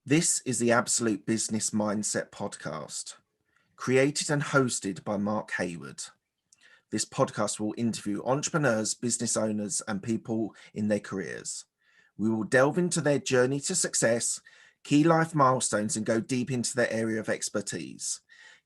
This is the Absolute Business Mindset podcast, created and hosted by Mark Hayward. This podcast will interview entrepreneurs, business owners, and people in their careers. We will delve into their journey to success, key life milestones, and go deep into their area of expertise.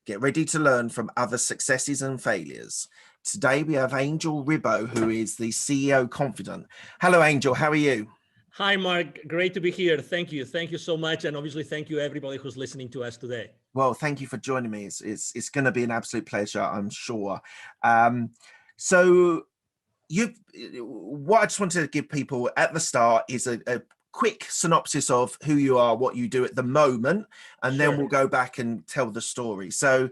Get ready to learn from other successes and failures. Today we have Angel Ribo, who is the CEO Confidant. Hello, Angel. How are you? Hi, Mark. Great to be here. Thank you. Thank you so much. And obviously, thank you everybody who's listening to us today. Well, thank you for joining me. It's going to be an absolute pleasure, I'm sure. So what I just wanted to give people at the start is a quick synopsis of who you are, what you do at the moment, and then we'll go back and tell the story. So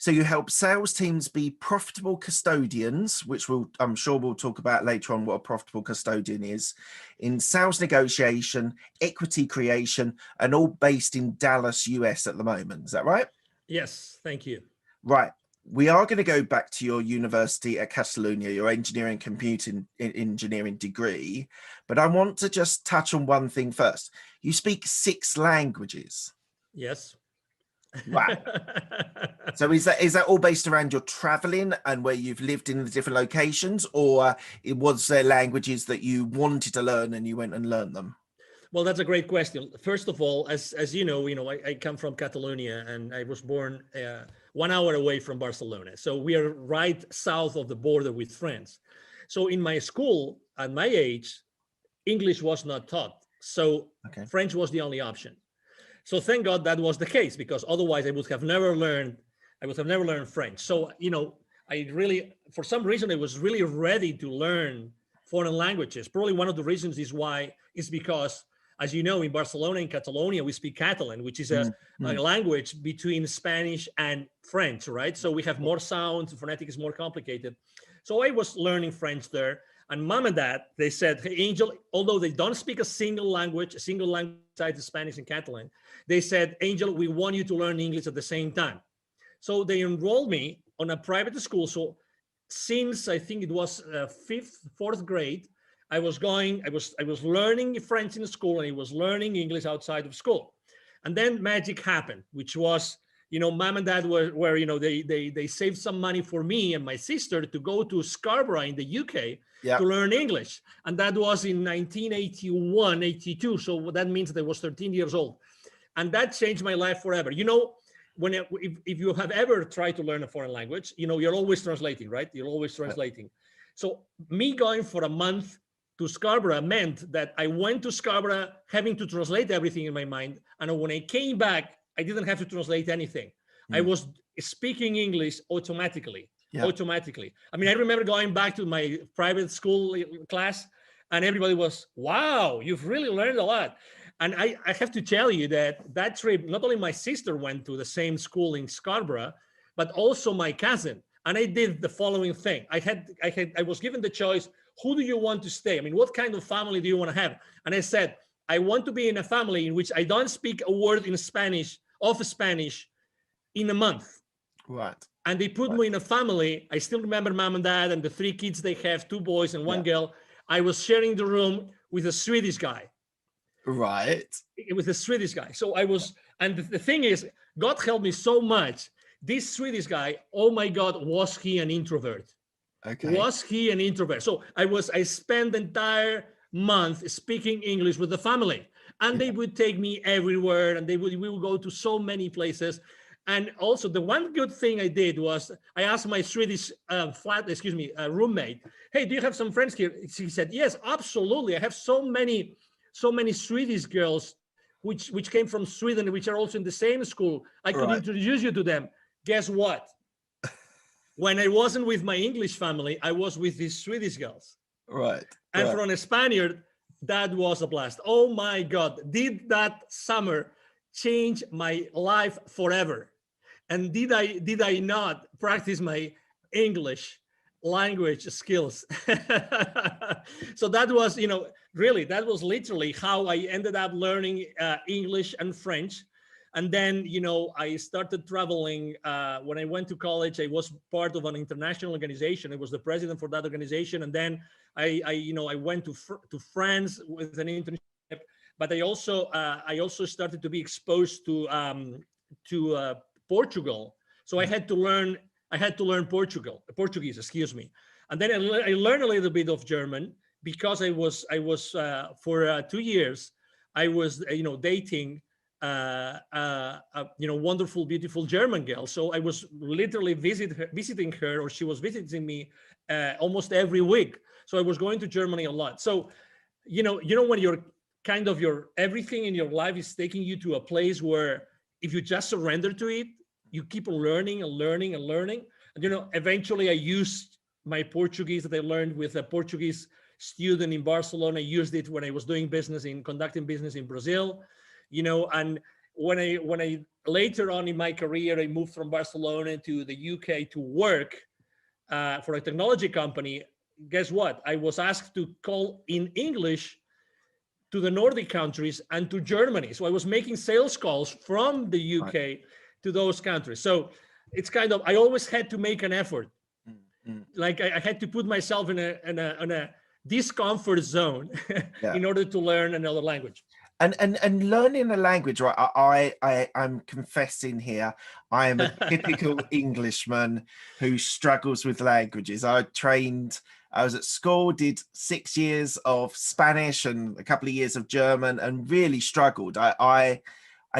you help sales teams be profitable custodians, which I'm sure we'll talk about later on what a profitable custodian is, in sales negotiation, equity creation, and all based in Dallas, US at the moment. Is that right? Yes, thank you. Right. We are going to go back to your university at Catalonia, your engineering computing engineering degree, but I want to just touch on one thing first. You speak 6 languages. Yes. Wow. So is that all based around your traveling and where you've lived in the different locations, or it was there languages that you wanted to learn and you went and learned them? Well, that's a great question. First of all, as you know, I come from Catalonia and I was born 1 hour away from Barcelona. So we are right south of the border with France. So in my school, at my age, English was not taught. So French was the only option. So thank God that was the case, because otherwise I would have never learned French. So, I really, for some reason, I was really ready to learn foreign languages. Probably one of the reasons is because, as you know, in Barcelona and Catalonia, we speak Catalan, which is a language between Spanish and French, right? So we have more sounds, the phonetic is more complicated. So I was learning French there. And mom and dad, they said, hey, Angel, although they don't speak a single language besides Spanish and Catalan, they said, Angel, we want you to learn English at the same time. So they enrolled me on a private school. So since I think it was 4th grade, I was learning French in school and I was learning English outside of school. And then magic happened, which was, mom and dad were they saved some money for me and my sister to go to Scarborough in the UK to learn English. And that was in 1981, 82. So that means that I was 13 years old. And that changed my life forever. If you have ever tried to learn a foreign language, you're always translating, right? You're always translating. So me going for a month to Scarborough meant that I went to Scarborough having to translate everything in my mind. And when I came back, I didn't have to translate anything. I was speaking English automatically. I mean, I remember going back to my private school class and everybody was, wow, you've really learned a lot. And I have to tell you that trip, not only my sister went to the same school in Scarborough, but also my cousin. And I did the following thing. I was given the choice, who do you want to stay? I mean, what kind of family do you want to have? And I said, I want to be in a family in which I don't speak a word in Spanish in a month. Right. And they put me in a family. I still remember mom and dad and the 3 kids they have, 2 boys and 1 girl. I was sharing the room with a Swedish guy. Right. It was a Swedish guy. So I was, and the thing is, God helped me so much. This Swedish guy, oh my God, was he an introvert? Okay. Was he an introvert? So I spent the entire month speaking English with the family, and they would take me everywhere, and we would go to so many places. And also the one good thing I did was I asked my Swedish roommate, hey, do you have some friends here? She said, yes, absolutely. I have so many Swedish girls which came from Sweden, which are also in the same school. I could introduce you to them. Guess what? When I wasn't with my English family, I was with these Swedish girls. Right. And for a Spaniard, that was a blast. Oh my God, did that summer change my life forever? And did I not practice my English language skills? So that was, really, that was literally how I ended up learning English and French. And then, I started traveling. When I went to college, I was part of an international organization. I was the president for that organization. And then I went to France with an internship. but I also started to be exposed to Portugal. So I had to learn Portuguese, excuse me. And then I learned a little bit of German because I was for 2 years I was dating wonderful, beautiful German girl. So I was literally visiting her, or she was visiting me almost every week. So I was going to Germany a lot. So when you're kind of your everything in your life is taking you to a place where if you just surrender to it, you keep learning and learning and learning. And eventually I used my Portuguese that I learned with a Portuguese student in Barcelona. I used it when I was conducting business in Brazil, and when I later on in my career, I moved from Barcelona to the UK to work for a technology company. Guess what? I was asked to call in English to the Nordic countries and to Germany. So I was making sales calls from the UK to those countries. So it's kind of, I always had to make an effort. Like I had to put myself in a discomfort zone in order to learn another language. And learning a language, right? I'm confessing here, I am a typical Englishman who struggles with languages. I was at school, did 6 years of Spanish and a couple of years of German, and really struggled. I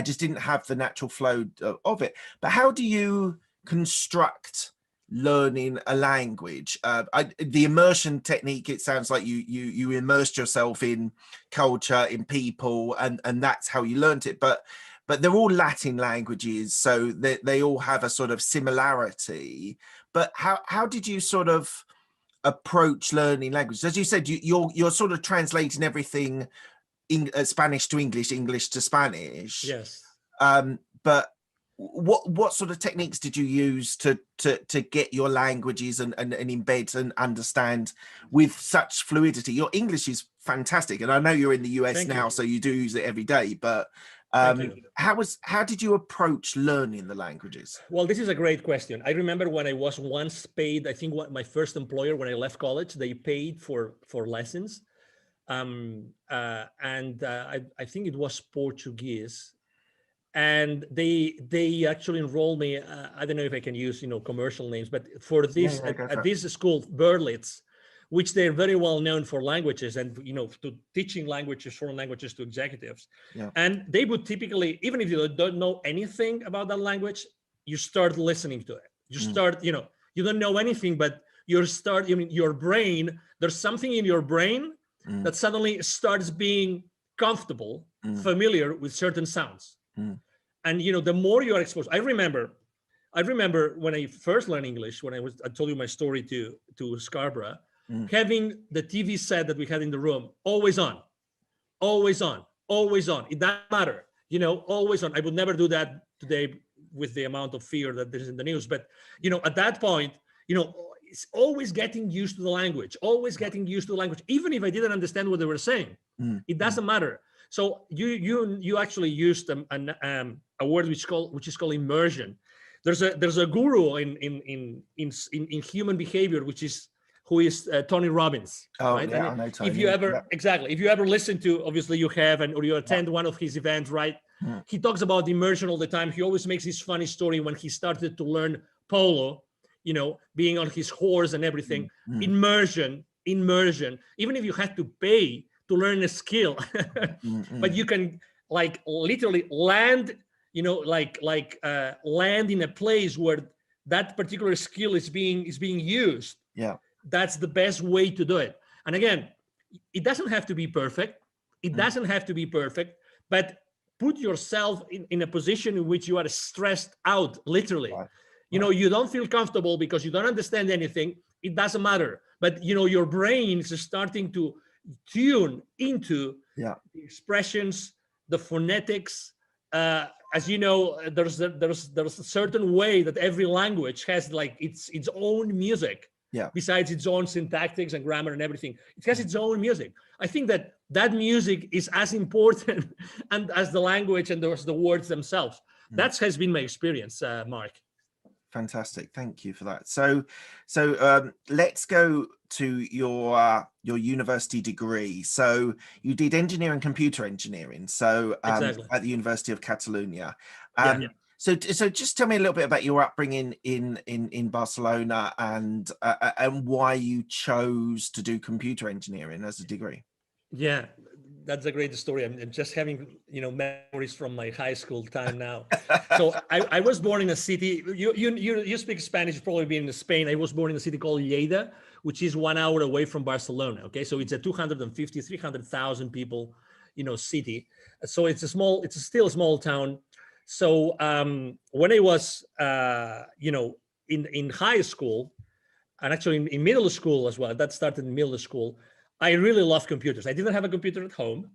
just didn't have the natural flow of it. But how do you construct learning a language? The immersion technique, it sounds like you immersed yourself in culture, in people, and that's how you learned it. But they're all Latin languages, so they all have a sort of similarity. But how did you sort of approach learning languages? As you said, you're sort of translating everything Spanish to English, English to Spanish. Yes. But what sort of techniques did you use to get your languages and embed and understand with such fluidity? Your English is fantastic, and I know you're in the US now, so you do use it every day. But how did you approach learning the languages? Well, this is a great question. I remember when I was once paid, I think my first employer, when I left college, they paid for lessons. I think it was Portuguese. And they actually enrolled me. I don't know if I can use commercial names, but for this at this school, Berlitz, which they're very well known for languages and to teaching languages, foreign languages to executives. Yeah. And they would typically, even if you don't know anything about that language, you start listening to it. You start, you don't know anything, but your brain. There's something in your brain that suddenly starts being comfortable, familiar with certain sounds. And the more you are exposed, I remember when I first learned English, when I told you my story to Scarborough, having the TV set that we had in the room always on. It doesn't matter, always on. I would never do that today with the amount of fear that there's in the news. But at that point, it's always getting used to the language, even if I didn't understand what they were saying. It doesn't matter. So you actually used a word which is called immersion. There's a guru in human behavior, who is Tony Robbins. Oh, right? Yeah, I know Tony. If you ever listen to, obviously you have, or you attend one of his events, right? He talks about immersion all the time. He always makes this funny story when he started to learn polo, being on his horse and everything. Immersion. Even if you had to pay to learn a skill, but you can literally land, land in a place where that particular skill is being used. Yeah, that's the best way to do it. And again, it doesn't have to be perfect. But put yourself in a position in which you are stressed out, literally. Right. You don't feel comfortable because you don't understand anything. It doesn't matter. But your brain is starting to tune into the expressions, the phonetics. As you know, there's a certain way that every language has its own music. Yeah. Besides its own syntactics and grammar and everything, it has its own music. I think that music is as important and as the language and the words themselves. That has been my experience, Mark. Fantastic. Thank you for that. So let's go to your university degree. So you did engineering, computer engineering. So Exactly. at the University of Catalonia. Yeah. So just tell me a little bit about your upbringing in Barcelona and why you chose to do computer engineering as a degree. Yeah, that's a great story. I'm just having, memories from my high school time now. So I was born in a city. You speak Spanish, you've probably been in Spain. I was born in a city called Lleida, which is 1 hour away from Barcelona. Okay, so it's a 250, 300,000 people, city. So it's still a small town. So when I was, in high school, and actually in middle school as well, that started in middle school, I really loved computers. I didn't have a computer at home.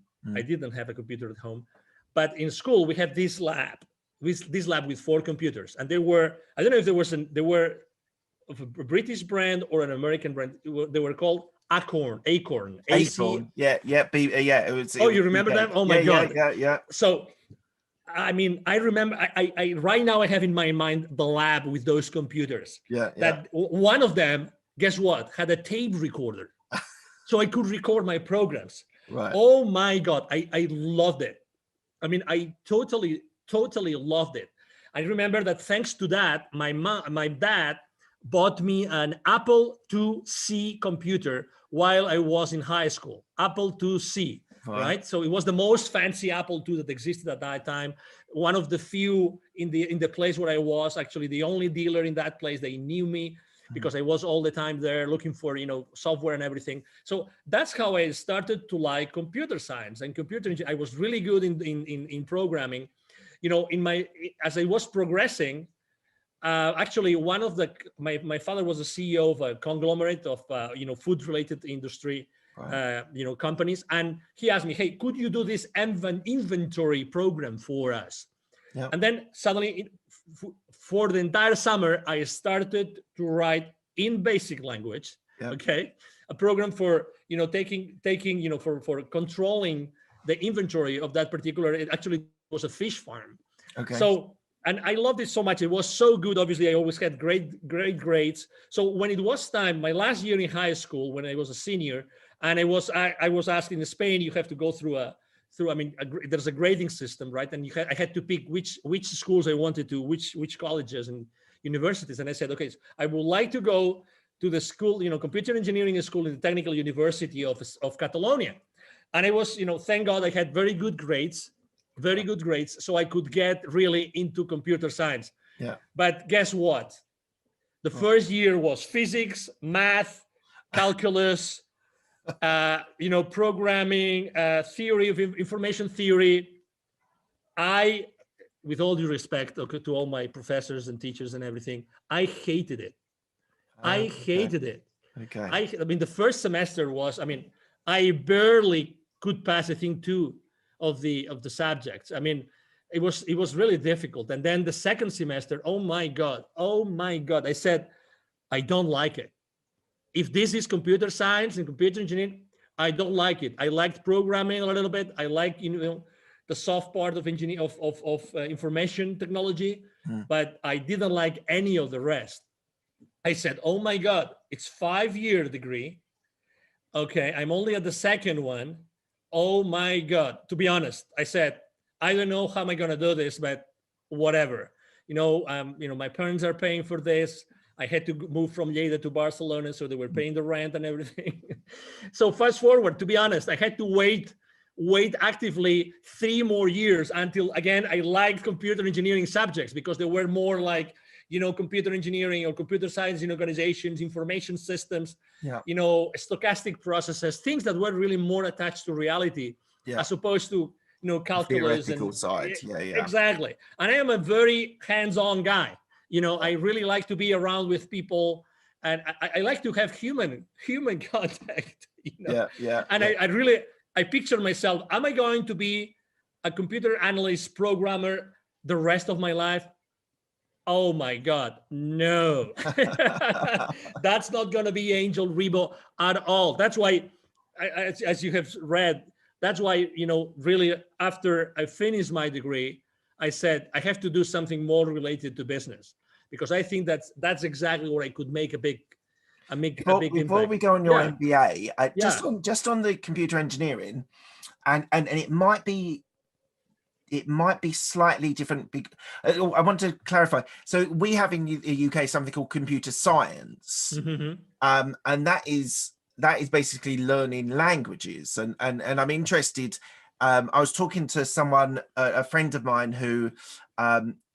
But in school we had this lab with 4 computers, and I don't know if they were of a British brand or an American brand. They were called Acorn. Acorn. Yeah. It was. Oh, you remember that? Oh my God. Yeah. So, I mean, I remember. I right now I have in my mind the lab with those computers. Yeah. That one of them, guess what, had a tape recorder, so I could record my programs. Right. Oh my God, I loved it. I mean, I totally loved it. I remember that thanks to that, my dad bought me an Apple IIc computer while I was in high school. Apple IIc, right? So it was the most fancy Apple II that existed at that time. One of the few in the place where I was, actually the only dealer in that place. They knew me because I was all the time there looking for, software and everything. So that's how I started to like computer science and computer engineering. I was really good in programming. As I was progressing, actually one of my father was a CEO of a conglomerate of food related industry, companies, and he asked me, hey, could you do this inventory program for us? Yeah. And then suddenly for the entire summer I started to write in basic language, a program for taking for controlling the inventory of that particular, it actually was a fish farm. So, and I loved it so much. It was so good. Obviously, I always had great grades. So when it was time, my last year in high school, when I was a senior, and I was asked in Spain, you have to go through there's a grading system, right? And I had to pick which schools I wanted to, which colleges and universities. And I said, okay, so I would like to go to the school, computer engineering school in the Technical University of Catalonia. And I was, thank God I had very good grades, so I could get really into computer science. Yeah. But guess what? The first year was physics, math, calculus, programming, theory of information theory. With all due respect to all my professors and teachers and everything, I hated it. I hated it. Okay. I mean, the first semester was, I barely could pass, I think, 2 of the subjects. I mean, it was really difficult. And then the second semester, oh my God, I said, I don't like it. If this is computer science and computer engineering, I don't like it. I liked programming a little bit. I like, the soft part of engineering, of information technology, but I didn't like any of the rest. I said, oh my God, it's 5-year degree. Okay, I'm only at the second one. Oh my God. To be honest, I said, I don't know how am I going to do this, but whatever. My parents are paying for this. I had to move from Lleida to Barcelona, so they were paying the rent and everything. So fast forward, to be honest, I had to wait actively 3 more years until, again, I liked computer engineering subjects because they were more like, computer engineering or computer science in organizations, information systems, stochastic processes, things that were really more attached to reality, as opposed to, calculus and side. Exactly. And I am a very hands-on guy. I really like to be around with people, and I like to have human contact. And I picture myself, am I going to be a computer analyst programmer the rest of my life? Oh my God, no. That's not going to be Angel Ribo at all. That's why, as you have read, that's why, really after I finished my degree, I said, I have to do something more related to business, because I think that's exactly where I could make a big Before impact. we go on your MBA, Yeah. just on the computer engineering, and it might be slightly different. I want to clarify. So we have in the UK something called computer science, and that is basically learning languages. And I'm interested. I was talking to someone, a friend of mine, who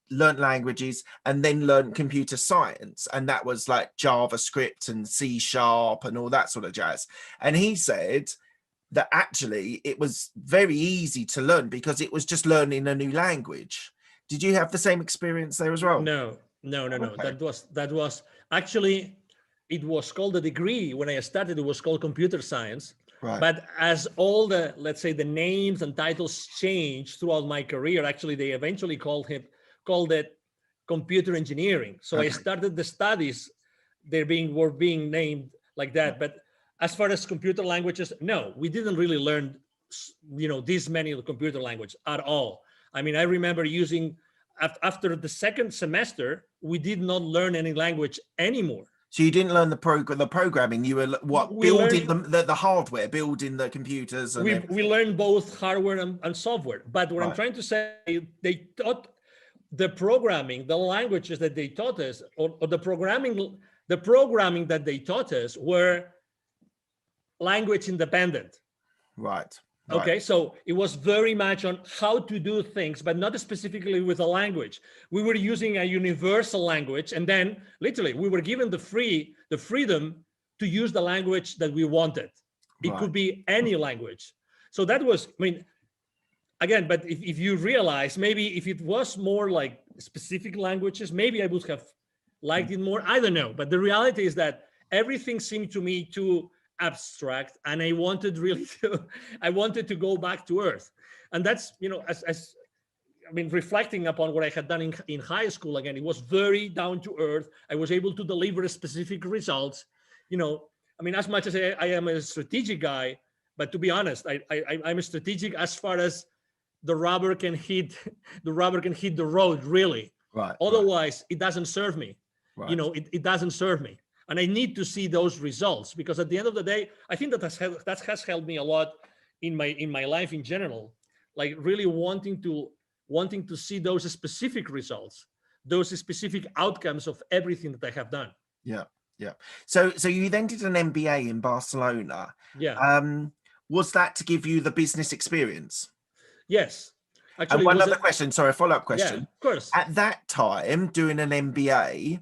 learned languages and then learned computer science, and that was like JavaScript and C# and all that sort of jazz. And he said that actually it was very easy to learn because it was just learning a new language. Did you have the same experience there as well? No. Okay. That was actually, it was called a degree when I started. It was called computer science. Right. But as all the, let's say, the names and titles changed throughout my career, actually they eventually called it computer engineering. So I started the studies, were being named like that. But as far as computer languages, no, we didn't really learn, this many of the computer language at all. I mean, I remember using, after the second semester, we did not learn any language anymore. So you didn't learn the programming. You were building the hardware, building the computers. And we learned both hardware and software. But what I'm trying to say, they taught the programming, the languages that they taught us, or the programming that they taught us were language independent. Right. Okay, so it was very much on how to do things, but not specifically with a language. We were using a universal language, and then literally we were given the freedom to use the language that we wanted. It could be any language. So that was, I mean, again, but if you realize, maybe if it was more like specific languages, maybe I would have liked it more. I don't know. But the reality is that everything seemed to me too abstract, and I wanted to go back to earth. And that's, as I mean, reflecting upon what I had done in high school, again, it was very down to earth. I was able to deliver specific results. I mean, as much as I am a strategic guy, but to be honest, I'm a strategic as far as the rubber can hit the road, really. Right. Otherwise, it doesn't serve me. Right. It doesn't serve me. And I need to see those results, because at the end of the day, I think that has helped me a lot in my life in general, like really wanting to see those specific results, those specific outcomes of everything that I have done. Yeah. So you then did an MBA in Barcelona. Yeah. Was that to give you the business experience? Yes. Actually, and one other question, sorry, a follow-up question. Yeah, of course. At that time, doing an MBA,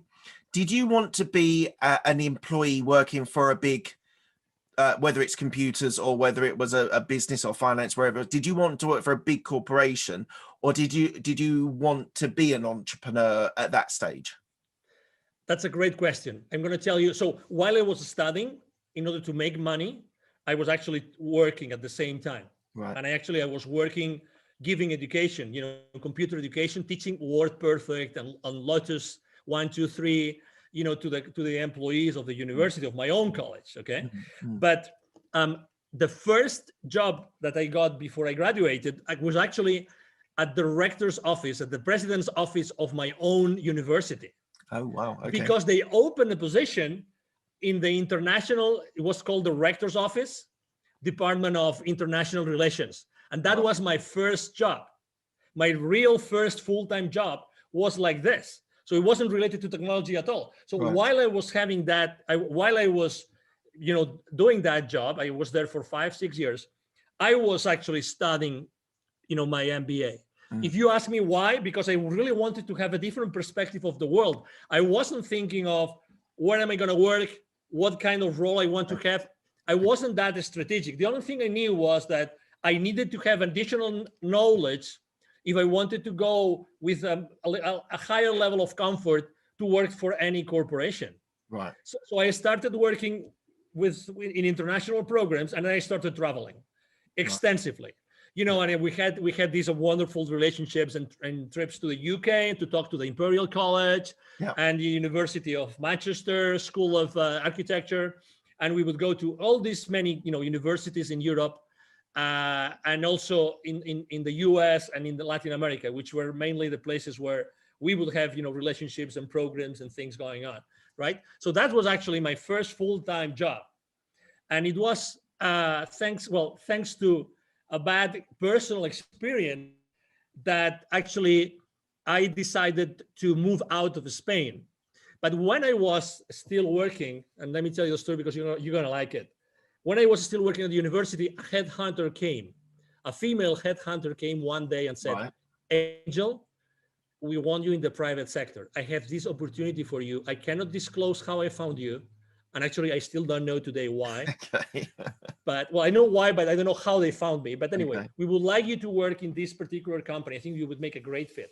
did you want to be an employee working for a big, whether it's computers or whether it was a business or finance, wherever? Did you want to work for a big corporation, or did you want to be an entrepreneur at that stage? That's a great question. I'm going to tell you. So while I was studying, in order to make money, I was actually working at the same time. Right. And I was working, giving education, computer education, teaching WordPerfect and Lotus 1, 2, 3, to the employees of the university of my own college. Okay. Mm-hmm. But the first job that I got before I graduated, I was actually at the rector's office, at the president's office of my own university. Oh, wow. Okay. Because they opened a position in the international, it was called the rector's office, Department of International Relations. And that was my first job. My real first full-time job was like this. So it wasn't related to technology at all. So while I was having that, while I was, doing that job, I was there for 5-6 years. I was actually studying, my MBA. If you ask me why, because I really wanted to have a different perspective of the world. I wasn't thinking of where am I going to work, what kind of role I want to have. I wasn't that strategic. The only thing I knew was that I needed to have additional knowledge if I wanted to go with a higher level of comfort to work for any corporation. Right. So I started working in international programs, and then I started traveling extensively. And we had these wonderful relationships and trips to the UK to talk to the Imperial College and the University of Manchester School of Architecture. And we would go to all these many, universities in Europe, and also in the US and in Latin America, which were mainly the places where we would have, relationships and programs and things going on, right? So that was actually my first full-time job. And it was thanks to a bad personal experience that actually I decided to move out of Spain. But when I was still working, and let me tell you the story because you're going to like it. When I was still working at the university, a headhunter came. A female headhunter came one day and said, Angel, we want you in the private sector. I have this opportunity for you. I cannot disclose how I found you. And actually, I still don't know today why. Okay. But, well, I know why, but I don't know how they found me. But anyway, we would like you to work in this particular company. I think you would make a great fit.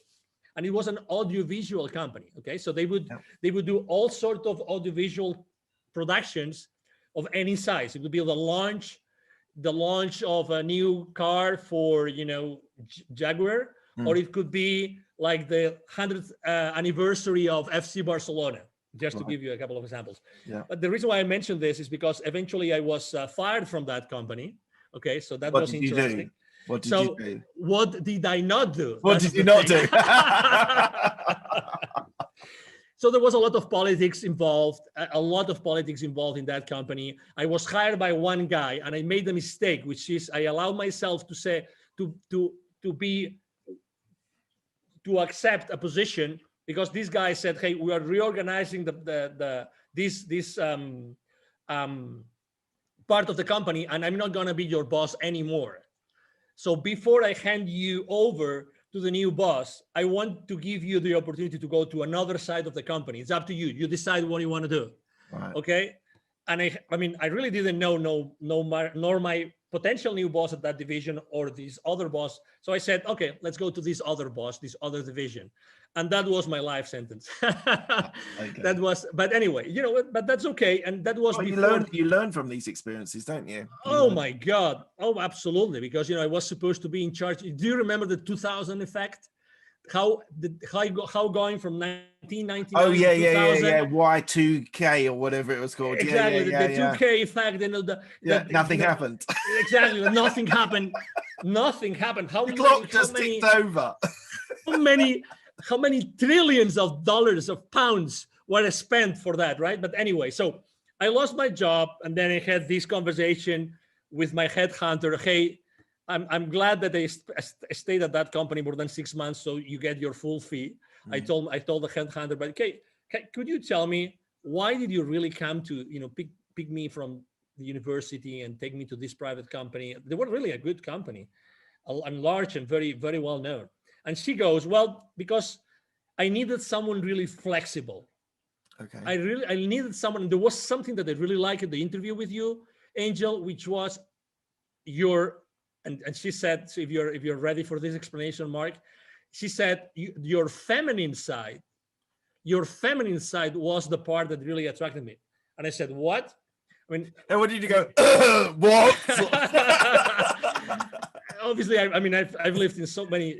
And it was an audiovisual company. Okay, so they would do all sorts of audiovisual productions of any size. It would be the launch of a new car for Jaguar, or it could be like the 100th anniversary of FC Barcelona, just to give you a couple of examples. But the reason why I mentioned this is because eventually I was fired from that company. Okay, so that was interesting. What did you do? What did I not do? What did you not do? So there was a lot of politics involved in that company. I was hired by one guy, and I made a mistake, which is I allowed myself to say to accept a position because this guy said, "Hey, we are reorganizing this part of the company, and I'm not going to be your boss anymore. So before I hand you over to the new boss, I want to give you the opportunity to go to another side of the company. It's up to you. You decide what you want to do." Right. Okay. And I really didn't know nor my potential new boss at that division or this other boss. So I said, okay, let's go to this other boss, this other division. And that was my life sentence. Okay. That was, but anyway, but that's okay. And that was before. You learn from these experiences, don't you? My God. Oh, absolutely. Because, I was supposed to be in charge. Do you remember the 2000 effect? How going from 1999 to 2000? Yeah. Y2K or whatever it was called. Exactly. The 2K effect. Nothing happened. Exactly. Nothing happened. Nothing happened. The clock just ticked over. How many trillions of dollars, of pounds were spent for that, right? But anyway, so I lost my job, and then I had this conversation with my headhunter. Hey, I'm glad that they stayed at that company more than 6 months, so you get your full fee. I told the headhunter, but okay, could you tell me why did you really come to pick me from the university and take me to this private company? They were really a good company, and large and very, very well known. And she goes, well, because I needed someone really flexible. Okay. I needed someone. There was something that I really liked in the interview with you, Angel, which was and she said, so if you're ready for this explanation, Mark, she said your feminine side was the part that really attracted me. And I said, what? And what did you go? What? Obviously, I've lived in so many.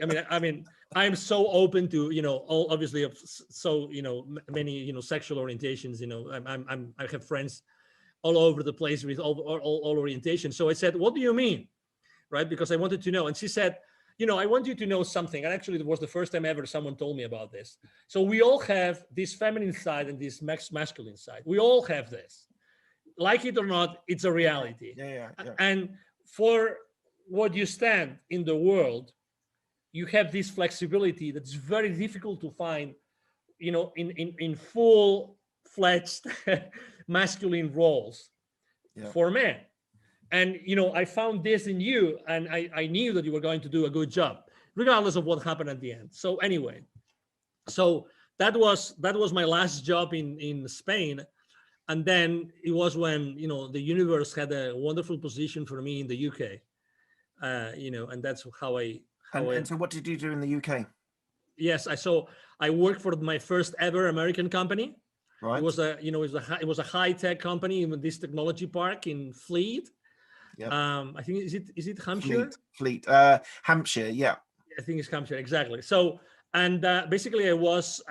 I'm so open to all obviously of so many sexual orientations. I have friends all over the place with all orientations. So I said, what do you mean, right? Because I wanted to know. And she said, I want you to know something. And actually, it was the first time ever someone told me about this. So we all have this feminine side and this masculine side. We all have this. Like it or not, it's a reality. Yeah. And for what you stand in the world, you have this flexibility that's very difficult to find, in full-fledged masculine roles for men. And, I found this in you, and I knew that you were going to do a good job, regardless of what happened at the end. So anyway, that was my last job in Spain. And then it was when, the universe had a wonderful position for me in the UK. And that's how I. And so what did you do in the UK? Yes, I worked for my first ever American company. Right. It was a high-tech company in this technology park in Fleet. Yep. I think is it Hampshire? Fleet. Hampshire, yeah. I think it's Hampshire, exactly. So, and basically I was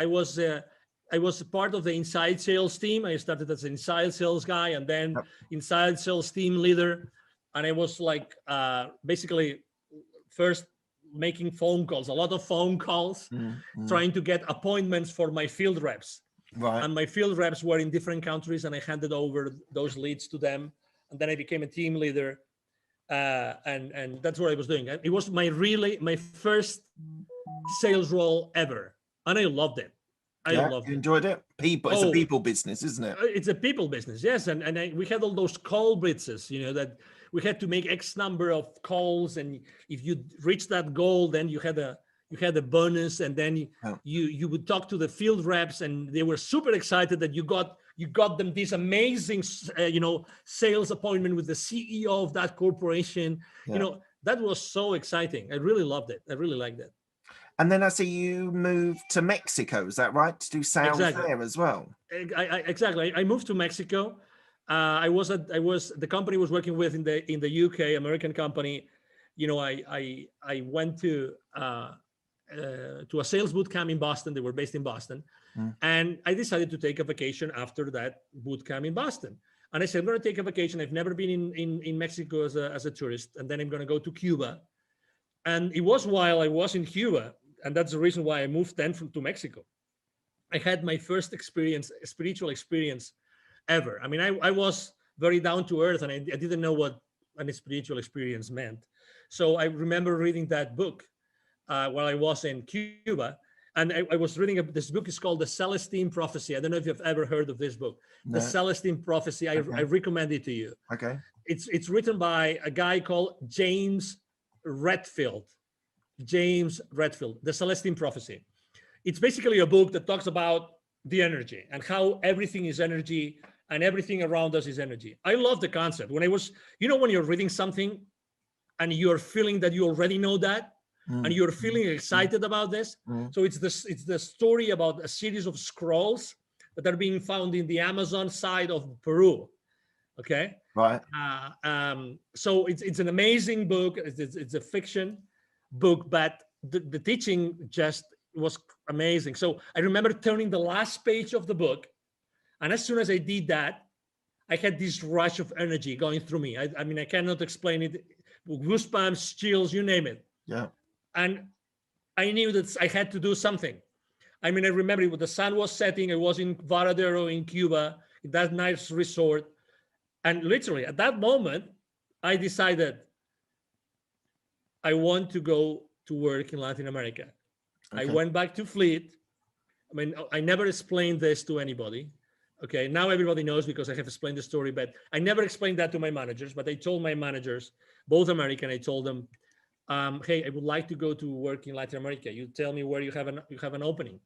part of the inside sales team. I started as an inside sales guy, and then inside sales team leader. And I was like basically first making phone calls, a lot of phone calls, trying to get appointments for my field reps. Right. And my field reps were in different countries, and I handed over those leads to them. And then I became a team leader. And that's what I was doing. It was my first sales role ever. And I loved it. I loved you it. enjoyed it? It's a people business, isn't it? It's a people business, yes. And we had all those call blitzes, that we had to make X number of calls, and if you reach that goal, then you had a bonus, and then you would talk to the field reps, and they were super excited that you got them this amazing sales appointment with the CEO of that corporation. That was so exciting. I really loved it. I really liked it. And then I see you moved to Mexico. Is that right? To do sales there as well? Exactly. I moved to Mexico. The company I was working with in the UK, American company. I went to a sales boot camp in Boston. They were based in Boston. And I decided to take a vacation after that boot camp in Boston. And I said, I'm going to take a vacation. I've never been in Mexico as a tourist. And then I'm going to go to Cuba. And it was while I was in Cuba, and that's the reason why I moved then to Mexico. I had my first spiritual experience ever. I mean, I was very down to earth, and I didn't know what a spiritual experience meant. So I remember reading that book while I was in Cuba. And I was reading this book. Is called The Celestine Prophecy. I don't know if you've ever heard of this book. No. The Celestine Prophecy. I recommend it to you. Okay. It's written by a guy called James Redfield. The Celestine Prophecy. It's basically a book that talks about the energy and how everything is energy and everything around us is energy. I love the concept. When when you're reading something and you're feeling that you already know that, and you're feeling excited about this. So it's the story about a series of scrolls that are being found in the Amazon side of Peru. Okay. Right. So it's an amazing book. It's a fiction book, but the teaching just was amazing. So I remember turning the last page of the book, and as soon as I did that, I had this rush of energy going through me. I mean, I cannot explain it. Goosebumps, chills, you name it. Yeah. And I knew that I had to do something. I mean, I remember when the sun was setting. I was in Varadero in Cuba, in that nice resort. And literally at that moment, I decided I want to go to work in Latin America. Okay. I went back to Fleet. I mean, I never explained this to anybody. Okay, now everybody knows because I have explained the story, but I never explained that to my managers. But I told my managers, both American, I told them, hey, I would like to go to work in Latin America. You tell me where you have an opening.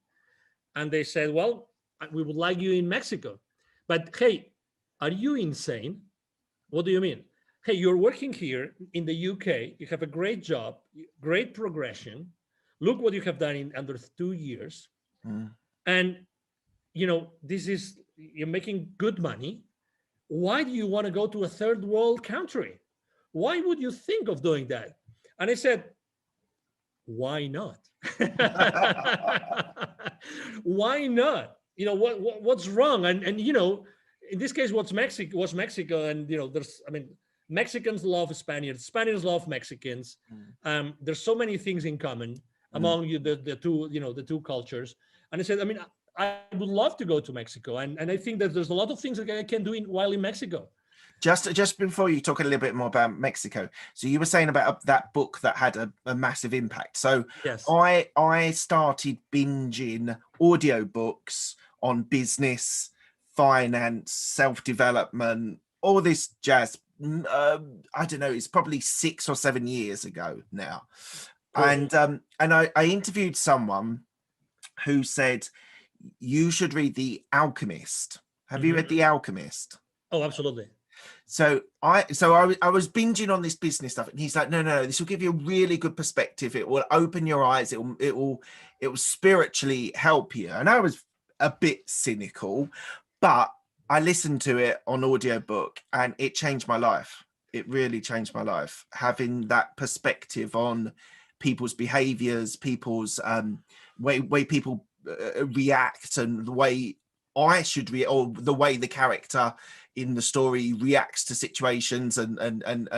And they said, well, we would like you in Mexico. But hey, are you insane? What do you mean? Hey, you're working here in the UK. You have a great job, great progression. Look what you have done in under 2 years. And, you're making good money. Why do you want to go to a third world country? Why would you think of doing that? And I said, why not? Why not? What's wrong? And in this case, was Mexico. And, Mexicans love Spaniards. Spaniards love Mexicans. There's so many things in common among the two cultures. And I said, I would love to go to Mexico. And I think that there's a lot of things that I can do while in Mexico. Just before you talk a little bit more about Mexico, so you were saying about that book that had a massive impact. So yes. I started binging audiobooks on business, finance, self-development, all this jazz. I don't know, it's probably 6 or 7 years ago now. And I interviewed someone who said you should read The Alchemist. Have you read The Alchemist? Oh, absolutely. So I was binging on this business stuff, and he's like, no, this will give you a really good perspective. It will open your eyes. It will spiritually help you. And I was a bit cynical, but I listened to it on audiobook, and it changed my life. It really changed my life, having that perspective on people's behaviors, people's way people react, and the way I should or the way the character in the story reacts to situations, and I'm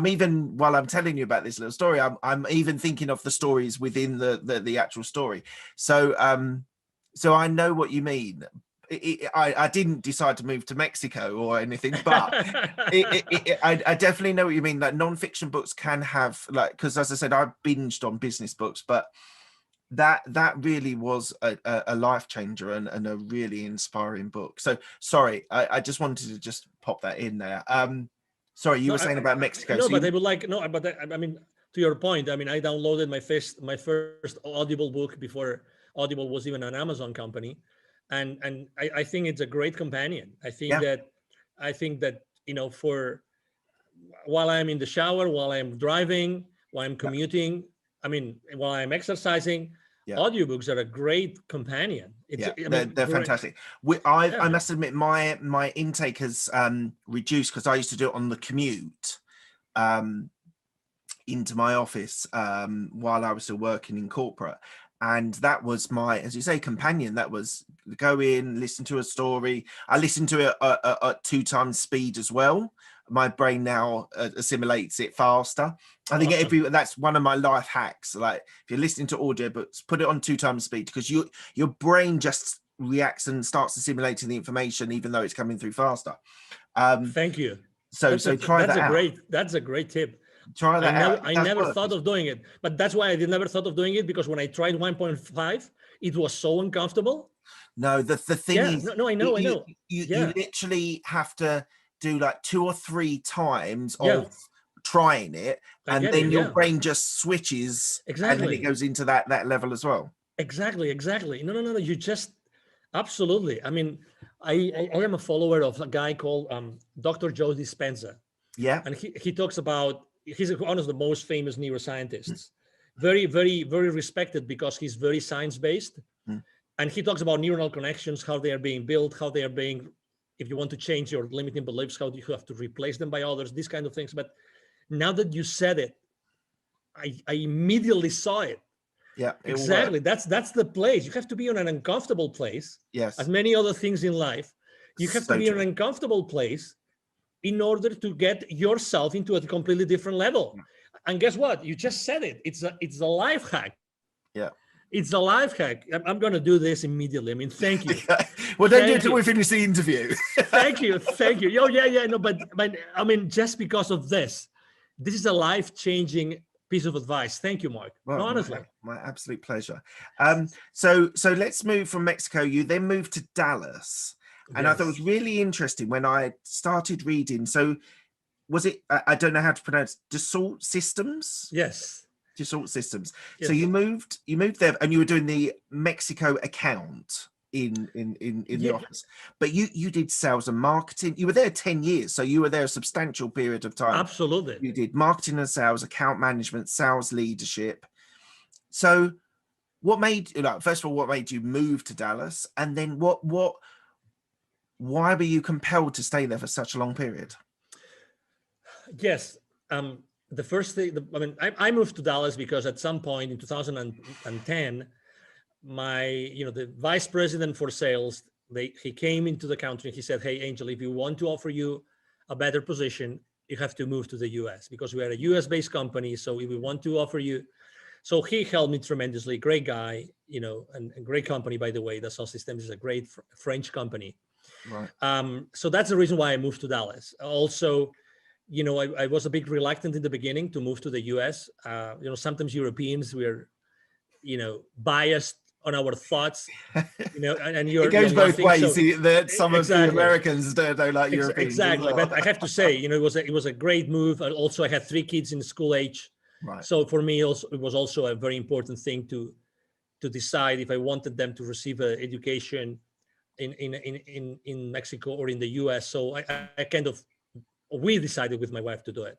even, while I'm telling you about this little story, I'm even thinking of the stories within the actual story. So so I know what you mean. I didn't decide to move to Mexico or anything, but I definitely know what you mean. Like non-fiction books can have, like, because as I said, I binged on business books, but that really was a life changer and a really inspiring book. So sorry, I just wanted to just pop that in there. Sorry, you were saying about Mexico. No, so but I would like, no, but I mean, to your point, I mean, I downloaded my first Audible book before Audible was even an Amazon company, and I think it's a great companion. I think that for while I'm in the shower, while I'm driving, while I'm commuting, I mean, while I'm exercising, audiobooks are a great companion. They're fantastic. I must admit, my intake has reduced, because I used to do it on the commute into my office while I was still working in corporate, and that was my, as you say, companion. That was go in, listen to a story. I listened to it at 2 times speed as well. My brain now assimilates it faster. I think that's one of my life hacks. Like, if you're listening to audiobooks, put it on 2 times speed, because your brain just reacts and starts assimilating the information, even though it's coming through faster. Thank you. So try that out. That's a great tip. Try that out. I never thought of doing it, but that's why I never thought of doing it, because when I tried 1.5, it was so uncomfortable. No, the thing is, no, I know. You literally have to do like 2 or 3 times of trying it, and then your brain just switches, and then it goes into that level as well. Exactly. No, you just, absolutely. I mean, I am a follower of a guy called Dr. Joe Dispenza. And he talks about, he's one of the most famous neuroscientists, very, very, very respected, because he's very science-based. And he talks about neuronal connections, how they are being built, how they are being, if you want to change your limiting beliefs, how do you have to replace them by others, these kind of things. But now that you said it, I immediately saw it. Exactly. That's the place. You have to be in an uncomfortable place. As many other things in life, you have to be in an uncomfortable place in order to get yourself into a completely different level. And guess what? You just said it. It's a life hack. It's a life hack. I'm going to do this immediately. I mean, thank you. Well, don't do it until we finish the interview. Thank you. Oh, yeah. No, but I mean, just because of this is a life-changing piece of advice. Thank you, Mark. Well, no, honestly. My absolute pleasure. So let's move from Mexico. You then moved to Dallas. And I thought it was really interesting when I started reading. So was it, I don't know how to pronounce, Dassault Systems? Yes. Dassault Systems. Yes. So you moved there, and you were doing the Mexico account in the office. But you did sales and marketing. You were there 10 years. So you were there a substantial period of time. Absolutely. You did marketing and sales, account management, sales leadership. So what made, first of all, what made you move to Dallas? And then why were you compelled to stay there for such a long period? Yes. The first thing, I moved to Dallas because at some point in 2010, the vice president for sales, he came into the country and he said, "Hey, Angel, if you want to offer you a better position, you have to move to the US, because we are a US-based company. So if we want to offer you," so he helped me tremendously. Great guy, and great company, by the way. Dassault Systems is a great French company. Right. So that's the reason why I moved to Dallas. Also, I was a bit reluctant in the beginning to move to the US. Sometimes Europeans, we're, biased on our thoughts, and it goes both ways. So, some of the Americans don't like Europeans. Exactly. Well. But I have to say, it was a great move. Also, I had 3 kids in school age. Right. So for me, also, it was also a very important thing to decide if I wanted them to receive an education in Mexico or in the US. So we decided with my wife to do it.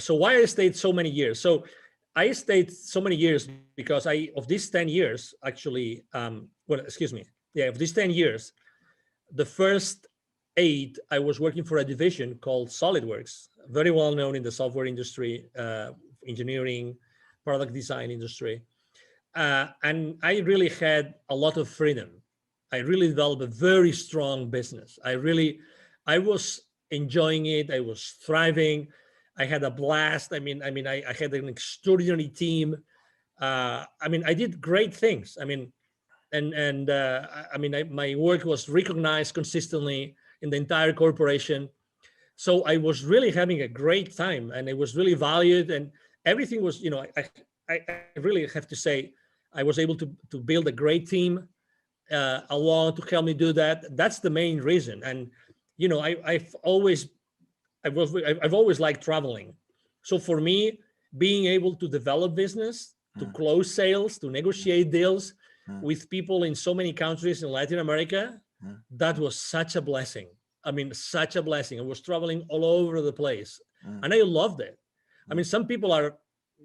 So why I stayed so many years? So I stayed so many years because of these 10 years, actually, of these 10 years, the first 8, I was working for a division called SolidWorks, very well known in the software industry, engineering, product design industry. And I really had a lot of freedom. I really developed a very strong business. I was enjoying it. I was thriving. I had a blast. I had an extraordinary team. I did great things. My work was recognized consistently in the entire corporation. So I was really having a great time, and it was really valued, and everything was, I really have to say, I was able to build a great team along to help me do that. That's the main reason. And, I've always liked traveling. So for me, being able to develop business, to close sales, to negotiate deals with people in so many countries in Latin America, that was such a blessing. Such a blessing. I was traveling all over the place, and I loved it. Some people are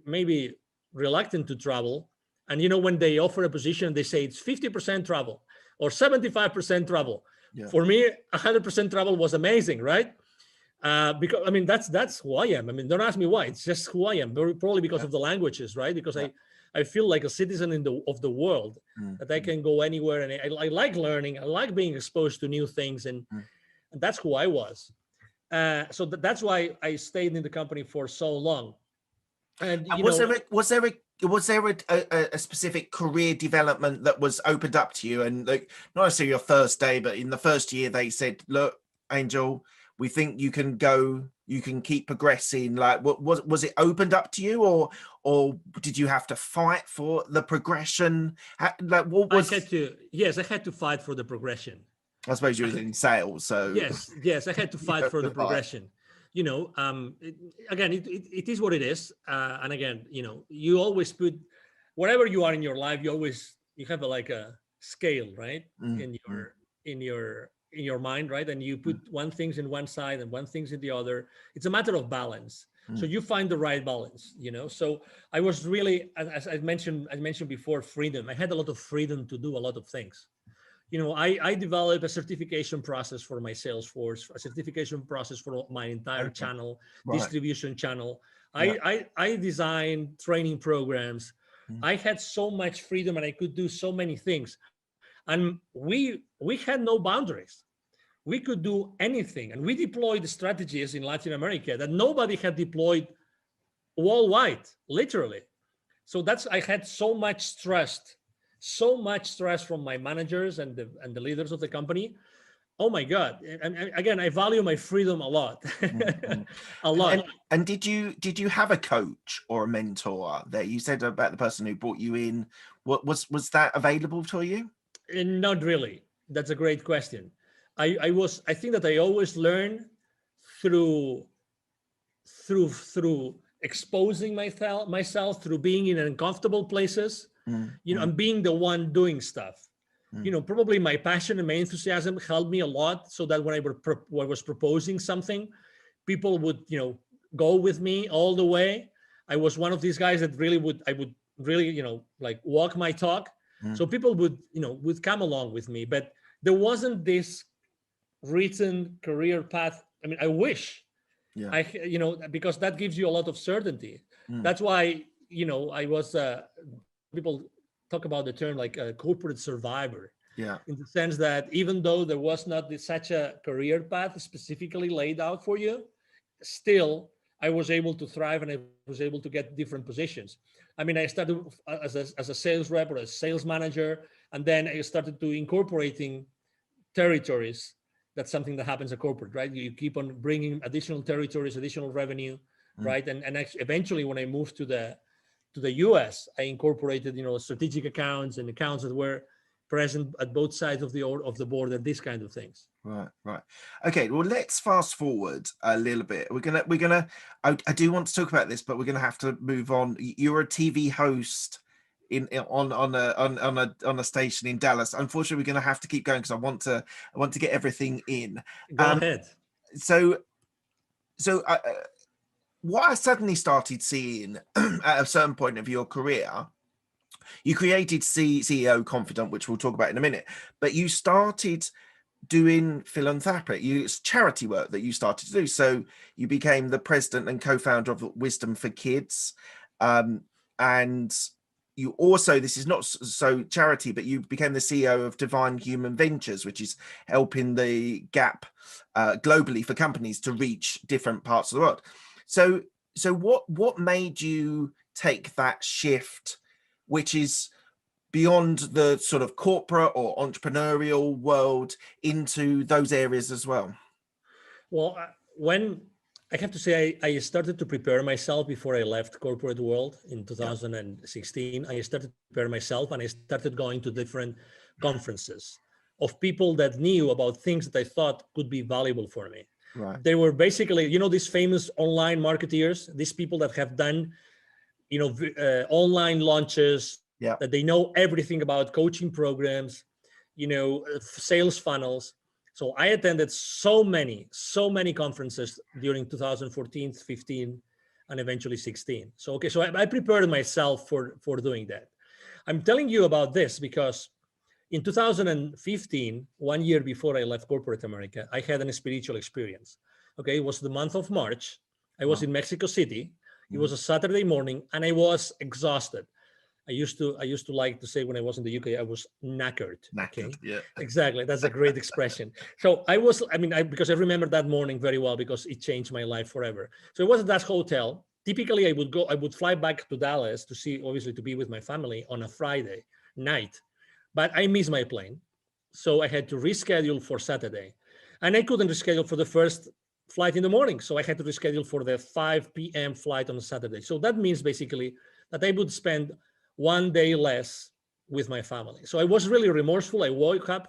maybe reluctant to travel, and when they offer a position, they say it's 50% travel or 75% travel. Yeah. For me, 100% travel was amazing, right? Because that's who I am. Don't ask me why. It's just who I am. Probably because of the languages, right? Because I feel like a citizen of the world, that I can go anywhere, and I like learning. I like being exposed to new things, and that's who I was. So that's why I stayed in the company for so long. And was there a specific career development that was opened up to you? And like, not necessarily your first day, but in the first year, they said, "Look, Angel, we think you can keep progressing." Like, what was it opened up to you, or did you have to fight for the progression? Like, what was? I had to fight for the progression. I suppose you were in sales, so yes, I had to fight for the progression. Again, it is what it is, and again, you always put wherever you are in your life, you have a scale, right? In your mind, right? And you put one things in one side and one things in the other. It's a matter of balance. So you find the right balance, So I was really, as I mentioned before, freedom. I had a lot of freedom to do a lot of things. I developed a certification process for my sales force, a certification process for my entire channel, distribution channel. I designed training programs. I had so much freedom, and I could do so many things. And we had no boundaries. We could do anything. And we deployed strategies in Latin America that nobody had deployed worldwide, literally. So I had so much trust from my managers and the leaders of the company. Oh my God. And again, I value my freedom a lot. A lot. And did you have a coach or a mentor there? You said about the person who brought you in. What was that available to you? Not really. That's a great question. I think that I always learn through exposing myself, through being in uncomfortable places, and being the one doing stuff. Probably my passion and my enthusiasm helped me a lot, so that when I was proposing something, people would, go with me all the way. I was one of these guys that I would really, walk my talk. So people would come along with me, but there wasn't this written career path. I wish, because that gives you a lot of certainty. That's why, I was, people talk about the term like a corporate survivor. Yeah. In the sense that even though there was not such a career path specifically laid out for you, still I was able to thrive, and I was able to get different positions. I started as a sales rep or a sales manager, and then I started to incorporating territories. That's something that happens at corporate, right? You keep on bringing additional territories, additional revenue, right? And eventually, when I moved to the US, I incorporated, strategic accounts and accounts that were present at both sides of the board, and these kind of things. Right. Okay. Well, let's fast forward a little bit. I do want to talk about this, but we're gonna have to move on. You're a TV host on a station in Dallas. Unfortunately, we're going to have to keep going because I want to get everything in. Go ahead. So what I suddenly started seeing at a certain point of your career, you created CEO Confidant, which we'll talk about in a minute, but you started doing philanthropic, it's charity work that you started to do. So you became the president and co-founder of Wisdom for Kids, and you also, this is not so charity, but you became the CEO of Divine Human Ventures, which is helping the gap globally for companies to reach different parts of the world. So what made you take that shift, which is beyond the sort of corporate or entrepreneurial world, into those areas as well? Well, when I have to say, I started to prepare myself before I left corporate world in 2016. I started to prepare myself, and I started going to different conferences of people that knew about things that I thought could be valuable for me. Right. They were basically, these famous online marketeers, these people that have done, online launches, that they know everything about coaching programs, sales funnels. So I attended so many conferences during 2014, 15, and eventually 16. So, so I prepared myself for doing that. I'm telling you about this because in 2015, 1 year before I left corporate America, I had a spiritual experience. Okay, it was the month of March. I was in Mexico City. It was a Saturday morning, and I was exhausted. I used to like to say when I was in the UK, I was knackered. Okay, yeah, exactly. That's a great expression. So because I remember that morning very well because it changed my life forever. So it was at that hotel. Typically, I would fly back to Dallas to be with my family on a Friday night, but I missed my plane, so I had to reschedule for Saturday, and I couldn't reschedule for the first flight in the morning, so I had to reschedule for the 5 p.m. flight on Saturday. So that means basically that I would spend 1 day less with my family. So I was really remorseful. I woke up,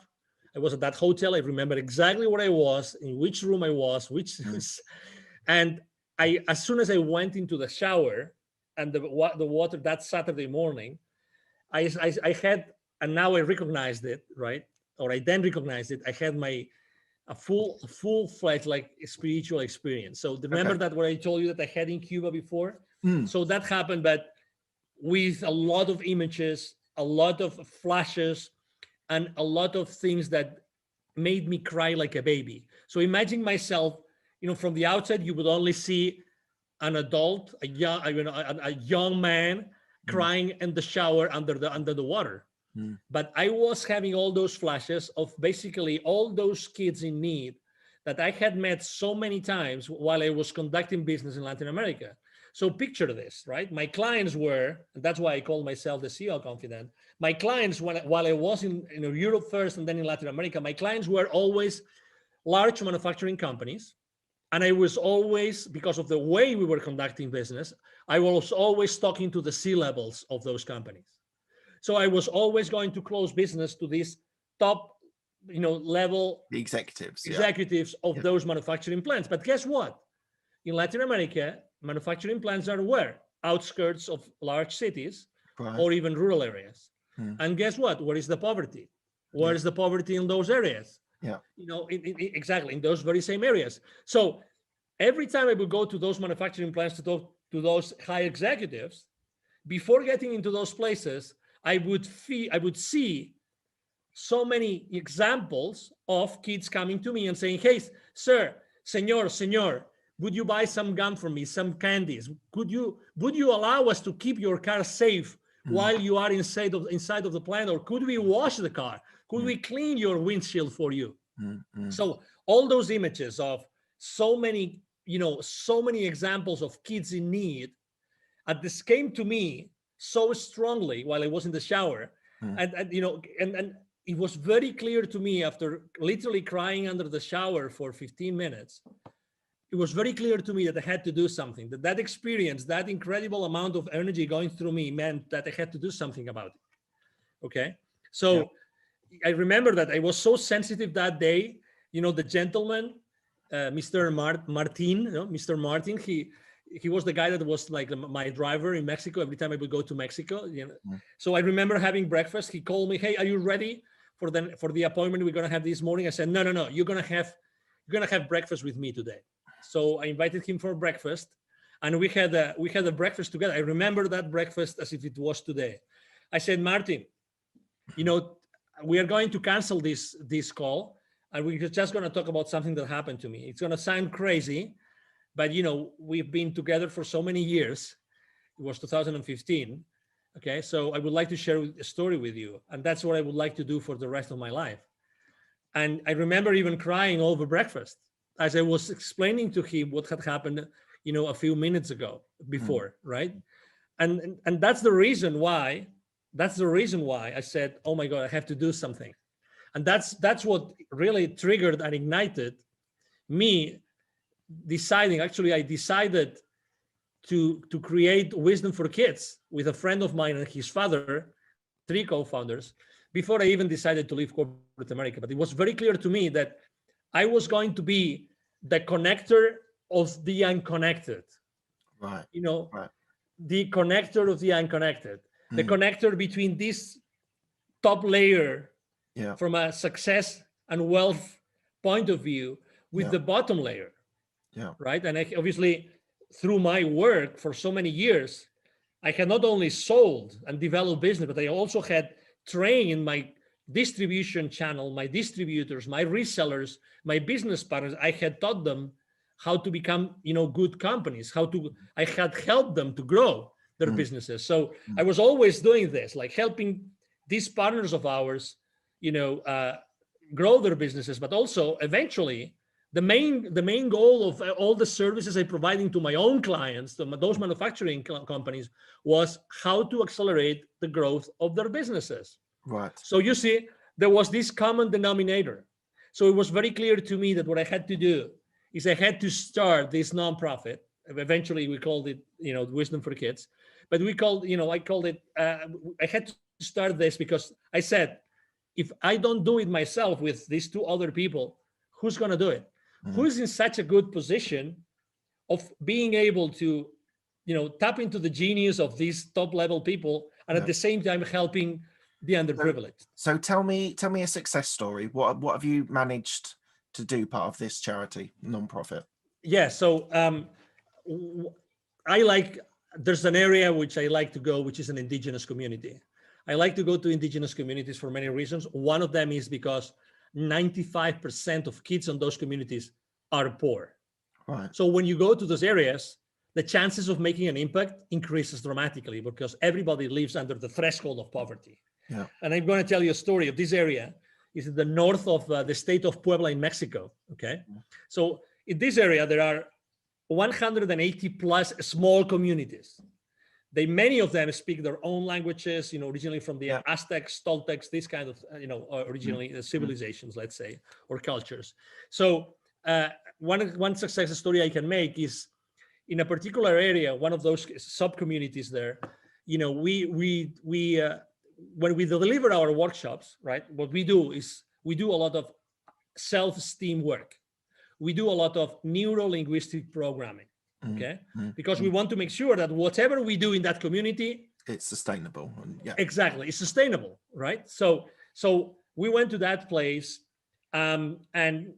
I was at that hotel. I remember exactly where I was, in which room I was, and as soon as I went into the shower and the water that Saturday morning, I had, and now I recognized it, right? Or I then recognized it. I had a full-fledged like spiritual experience. So remember that what I told you that I had in Cuba before? So that happened, but with a lot of images, a lot of flashes, and a lot of things that made me cry like a baby. So imagine myself, from the outside, you would only see an adult, a young man crying in the shower under the water. But I was having all those flashes of basically all those kids in need that I had met so many times while I was conducting business in Latin America. So picture this, right? My clients were, and that's why I call myself the CEO Confidant. My clients, while I was in Europe first and then in Latin America, my clients were always large manufacturing companies. And I was always, because of the way we were conducting business, I was always talking to the C-levels of those companies. So I was always going to close business to these top, level the executives of those manufacturing plants. But guess what? In Latin America, manufacturing plants are where? Outskirts of large cities or even rural areas. And guess what? Where is the poverty? Where is the poverty in those areas? Exactly in those very same areas. So every time I would go to those manufacturing plants to talk to those high executives, before getting into those places, I would see so many examples of kids coming to me and saying, "Hey, sir, senor, would you buy some gum for me, some candies? Would you allow us to keep your car safe while you are inside of the plant? Or could we wash the car? Could we clean your windshield for you?" So all those images of so many examples of kids in need, this came to me so strongly while I was in the shower. And it was very clear to me after literally crying under the shower for 15 minutes. It was very clear to me that I had to do something, that experience, that incredible amount of energy going through me meant that I had to do something about it. Okay. So I remember that I was so sensitive that day. The gentleman, Mr. Martin, Mr. Martin, he was the guy that was like my driver in Mexico every time I would go to Mexico. So I remember having breakfast. He called me, "Hey, are you ready for the appointment we're gonna have this morning?" I said, No. You're gonna have breakfast with me today. So I invited him for breakfast, and we had a breakfast together. I remember that breakfast as if it was today. I said, "Martin, we are going to cancel this call, and we're just going to talk about something that happened to me. It's going to sound crazy, but we've been together for so many years." It was 2015. Okay, so I would like to share a story with you, and that's what I would like to do for the rest of my life. And I remember even crying over breakfast as I was explaining to him what had happened, a few minutes ago before, right? And that's the reason why. That's the reason why I said, "Oh my God, I have to do something." And that's what really triggered and ignited me deciding. Actually, I decided to create Wisdom for Kids with a friend of mine and his father, three co-founders, before I even decided to leave corporate America. But it was very clear to me that I was going to be the connector of the unconnected. Right. Right. The connector of the unconnected, the connector between this top layer from a success and wealth point of view with the bottom layer. Right. And obviously, through my work for so many years, I had not only sold and developed business, but I also had trained my distribution channel, my distributors, my resellers, my business partners. I had taught them how to become, good companies, I had helped them to grow their businesses. So I was always doing this, like helping these partners of ours, grow their businesses, but also eventually the main goal of all the services I'm providing to my own clients, to those manufacturing companies, was how to accelerate the growth of their businesses. Right. So you see, there was this common denominator. So it was very clear to me that what I had to do is I had to start this nonprofit. Eventually, we called it, Wisdom for Kids. But I called it. I had to start this because I said, if I don't do it myself with these two other people, who's going to do it? Who's in such a good position of being able to, tap into the genius of these top level people and at the same time helping the underprivileged? So tell me a success story. What have you managed to do part of this charity nonprofit? Yeah. So there's an area which I like to go, which is an indigenous community. I like to go to indigenous communities for many reasons. One of them is because 95% of kids in those communities are poor. Right. So when you go to those areas, the chances of making an impact increases dramatically because everybody lives under the threshold of poverty. Yeah. And I'm going to tell you a story of this area. It's in the north of the state of Puebla in Mexico. Okay. So in this area, there are 180 plus small communities. Many of them speak their own languages, originally from the Aztecs, Toltecs, this kind of, originally civilizations, let's say, or cultures. So one success story I can make is in a particular area, one of those sub-communities there, when we deliver our workshops, right, what we do is we do a lot of self-esteem work. We do a lot of neuro-linguistic programming, okay? Because we want to make sure that whatever we do in that community, it's sustainable. Exactly, it's sustainable, right? So we went to that place, and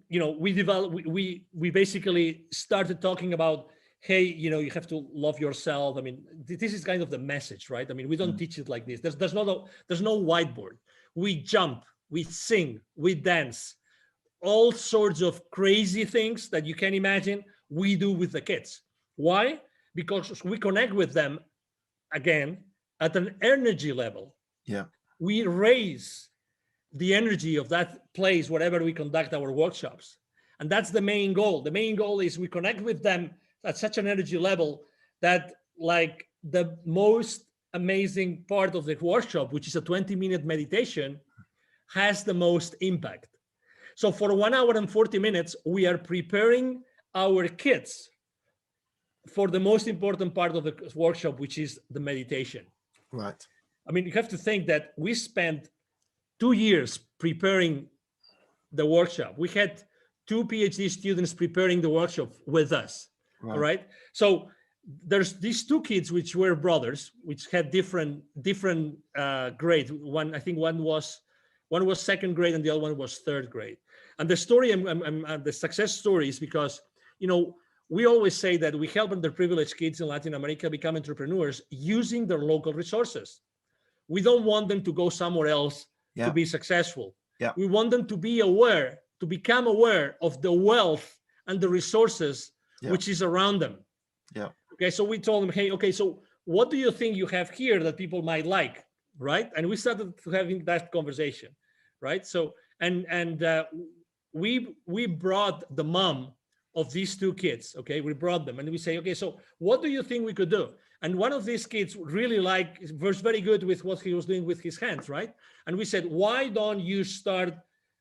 we basically started talking about, hey, you have to love yourself. I mean, this is kind of the message, right? I mean, we don't teach it like this. There's no whiteboard. We jump, we sing, we dance, all sorts of crazy things that you can imagine we do with the kids. Why? Because we connect with them, again, at an energy level. Yeah. We raise the energy of that place wherever we conduct our workshops. And that's the main goal. The main goal is we connect with them at such an energy level that, like, the most amazing part of the workshop, which is a 20-minute meditation, has the most impact. So for 1 hour and 40 minutes, we are preparing our kids for the most important part of the workshop, which is the meditation. Right. I mean, you have to think that we spent 2 years preparing the workshop. We had 2 PhD students preparing the workshop with us. Right. All right. So there's these 2 kids, which were brothers, which had different grades. One was second grade and the other one was third grade. And the story, the success story is because, we always say that we help underprivileged kids in Latin America become entrepreneurs using their local resources. We don't want them to go somewhere else to be successful. Yeah. We want them to become aware of the wealth and the resources which is around them. Yeah. Okay, so we told them, hey, okay, so what do you think you have here that people might like, right? And we started having that conversation, right? So we brought the mom of these two kids. Okay, we brought them and we say, okay, so what do you think we could do? And one of these kids really was very good with what he was doing with his hands, right? And we said, why don't you start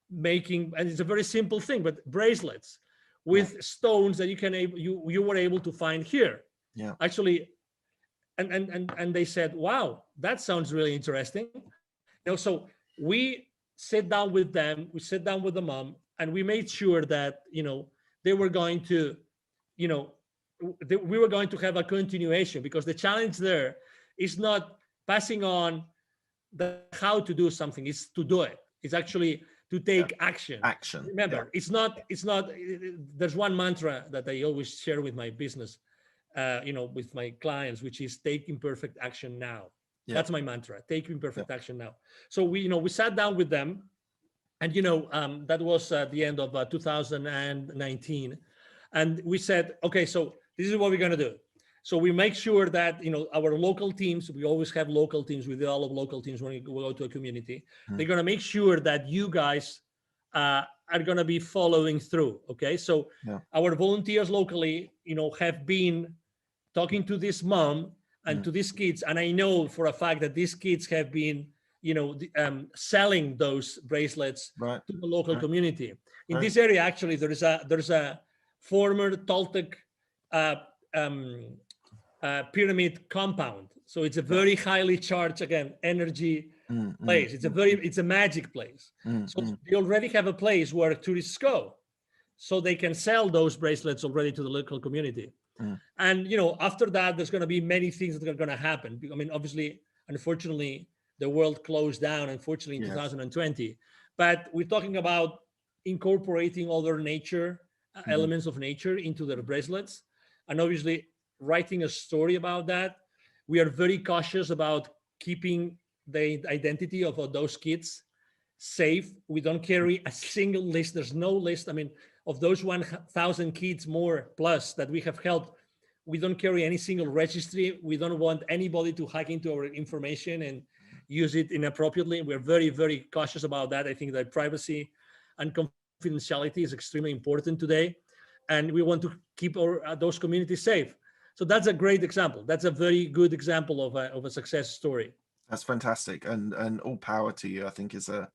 making, and it's a very simple thing, but bracelets with stones that you were able to find here. Yeah. Actually, and they said, wow, that sounds really interesting. So we sat down with them, we sat down with the mom, and we made sure that, they were going to, we were going to have a continuation, because the challenge there is not passing on the how to do something, it's to do it. It's actually to take action. Remember, it's not, there's one mantra that I always share with my business, with my clients, which is take imperfect action now. Yeah. That's my mantra, take imperfect action now. So we sat down with them, and that was at the end of 2019, and we said, okay, so this is what we're going to do. So we make sure that our local teams, we always have local teams, we develop local teams when we go to a community. They're going to make sure that you guys are going to be following through. Okay, so our volunteers locally have been talking to this mom and to these kids, and I know for a fact that these kids have been selling those bracelets to the local community. In this area, actually, there's a former Toltec pyramid compound. So it's a very highly charged, again, energy place. It's a magic place. So they already have a place where tourists go, so they can sell those bracelets already to the local community. And after that, there's going to be many things that are going to happen. I mean, obviously, unfortunately, the world closed down, unfortunately, in 2020. But we're talking about incorporating other nature elements of nature into their bracelets, and obviously writing a story about that. We are very cautious about keeping the identity of those kids safe. We don't carry a single list. There's no list. I mean, of those 1,000 kids more plus that we have helped, we don't carry any single registry. We don't want anybody to hack into our information and use it inappropriately. We're very, very cautious about that. I think that privacy and confidentiality is extremely important today, and we want to keep those communities safe. So that's a great example. That's a very good example of a success story. That's fantastic, and all power to you. I think it's a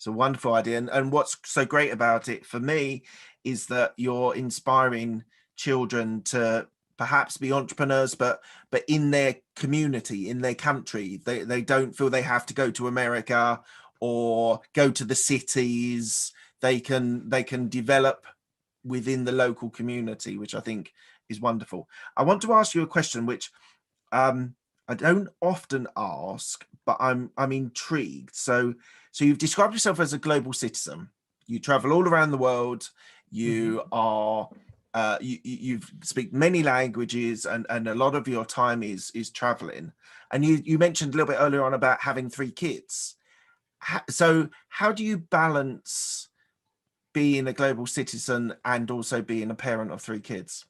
wonderful idea, and what's so great about it for me is that you're inspiring children to perhaps be entrepreneurs, but in their community, in their country. They don't feel they have to go to America or go to the cities. They can develop within the local community, which I think is wonderful. I want to ask you a question which I don't often ask, but I'm intrigued. So you've described yourself as a global citizen. You travel all around the world. You are you speak many languages, and a lot of your time is traveling. And you mentioned a little bit earlier on about having 3 kids. So how do you balance being a global citizen and also being a parent of 3 kids?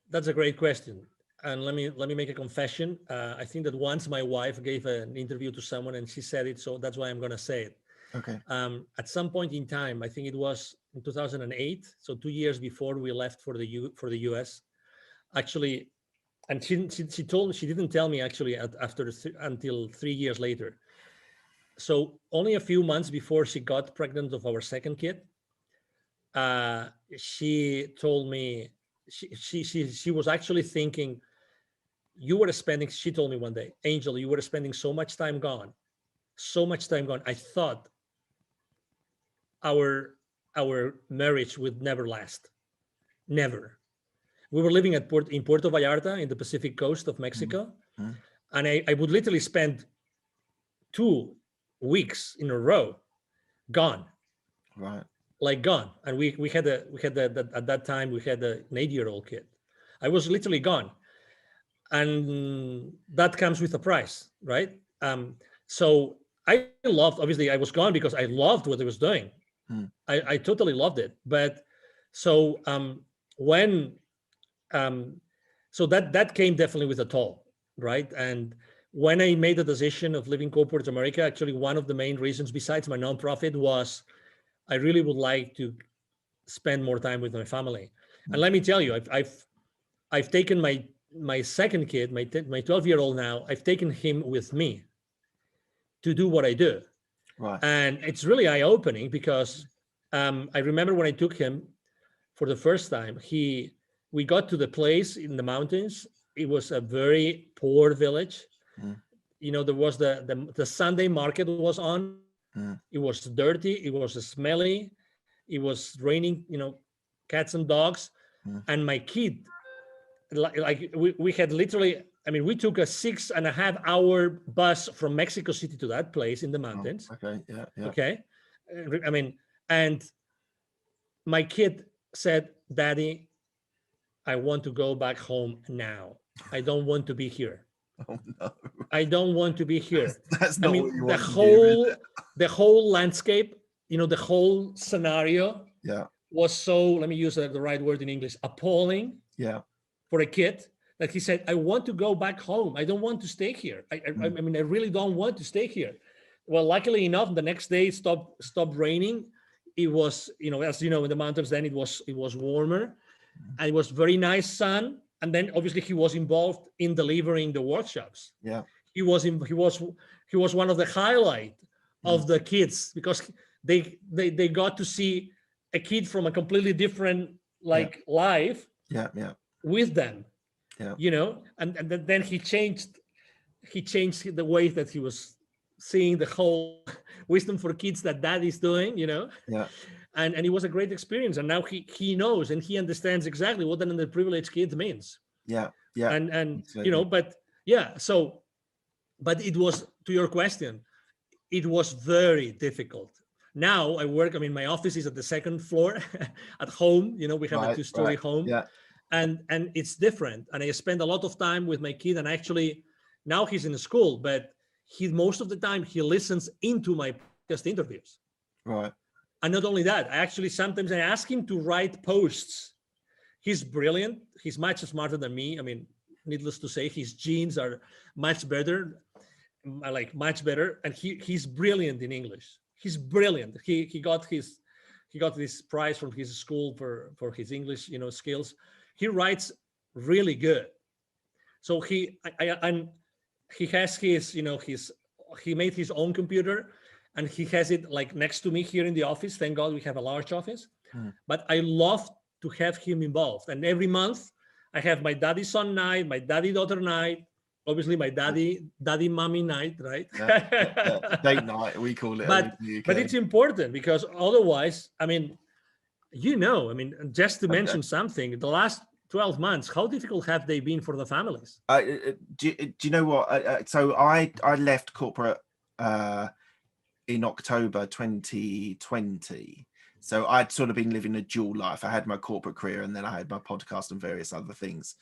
That's a great question. And let me make a confession. I think that once my wife gave an interview to someone and she said it, so that's why I'm going to say it. Okay. At some point in time, I think it was in 2008, so 2 years before we left for the US, actually, and she didn't tell me actually until 3 years later. So only a few months before she got pregnant of our second kid, she told me she was actually thinking, she told me one day, Angel, you were spending so much time gone. I thought our marriage would never last. Never. We were living in Puerto Vallarta in the Pacific coast of Mexico. And I would literally spend 2 weeks in a row gone. Right. Like gone. And we had at that time we had an 8-year-old kid. I was literally gone. And that comes with a price, right? So I loved, obviously I was gone because I loved what I was doing. I totally loved it. But so so that came definitely with a toll. right? And when I made the decision of leaving corporate America, actually one of the main reasons besides my nonprofit was I really would like to spend more time with my family. And let me tell you, I've taken my second kid, my 12-year-old now, I've taken him with me to do what I do. Right. And it's really eye-opening because I remember when I took him for the first time, we got to the place in the mountains. It was a very poor village. You know, there was the Sunday market was on. It was dirty. It was smelly. It was raining, you know, cats and dogs. And my kid, like we had literally, I mean, we took a 6.5-hour bus from Mexico City to that place in the mountains. Oh, okay. Yeah. Yeah. Okay. I mean, and my kid said, Daddy, I want to go back home now. I don't want to be here. Oh no. I don't want to be here. That's not what you want to hear, the whole landscape, you know, the whole scenario was so, let me use the right word in English, appalling for a kid that he said, I want to go back home. I don't want to stay here. I mean, I really don't want to stay here. Well, luckily enough, the next day it stopped raining. It was, you know, as you know, in the mountains, then it was warmer and it was very nice sun. And then obviously he was involved in delivering the workshops. Yeah. He was one of the highlight of the kids because they got to see a kid from a completely different life with them. Yeah. You know, and then he changed the way that he was seeing the whole wisdom for kids that Dad is doing, you know. Yeah. And it was a great experience. And now he knows and he understands exactly what an underprivileged kid means. Yeah. Yeah. And absolutely. you know, but yeah, so but it was, to your question, it was very difficult. Now I work, I mean, my office is at the second floor at home, you know, we have a 2-story home. Yeah. And it's different. And I spend a lot of time with my kid, and actually now he's in school, but most of the time he listens into my podcast interviews. Right. And not only that, sometimes I ask him to write posts. He's brilliant. He's much smarter than me. I mean, needless to say, his genes are much better, much better. And he's brilliant in English. He's brilliant. He got this prize from his school for his English, you know, skills. He writes really good. So he has his, you know, he made his own computer and he has it like next to me here in the office. Thank God we have a large office. But I love to have him involved. And every month I have my daddy son night, my daddy daughter night, obviously my daddy mommy night, right? Date night, we call it. But it's important because otherwise, I mean, you know, I mean, just to mention something, the last 12 months, how difficult have they been for the families? Do you know what? So I left corporate in October 2020. So I'd sort of been living a dual life. I had my corporate career and then I had my podcast and various other things.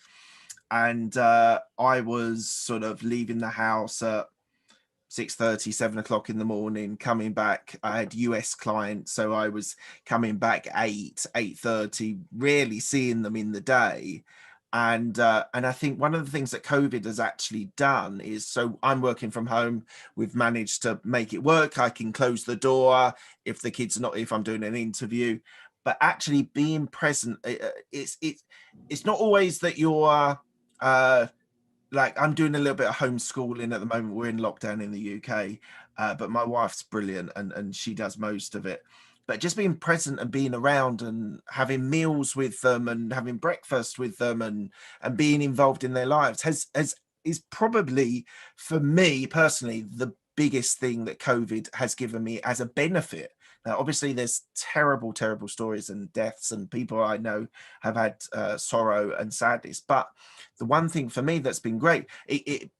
And I was sort of leaving the house at 6:30, 7 o'clock in the morning, coming back. I had US clients, so I was coming back 8:30, rarely seeing them in the day. And I think one of the things that COVID has actually done is, so I'm working from home. We've managed to make it work. I can close the door if the kids are not, if I'm doing an interview, but actually being present. It's not always that you're like, I'm doing a little bit of homeschooling at the moment. We're in lockdown in the UK, but my wife's brilliant and she does most of it. But just being present and being around and having meals with them and having breakfast with them and being involved in their lives is probably, for me personally, the biggest thing that COVID has given me as a benefit. Now, obviously, there's terrible, terrible stories and deaths, and people I know have had sorrow and sadness. But the one thing for me that's been great, it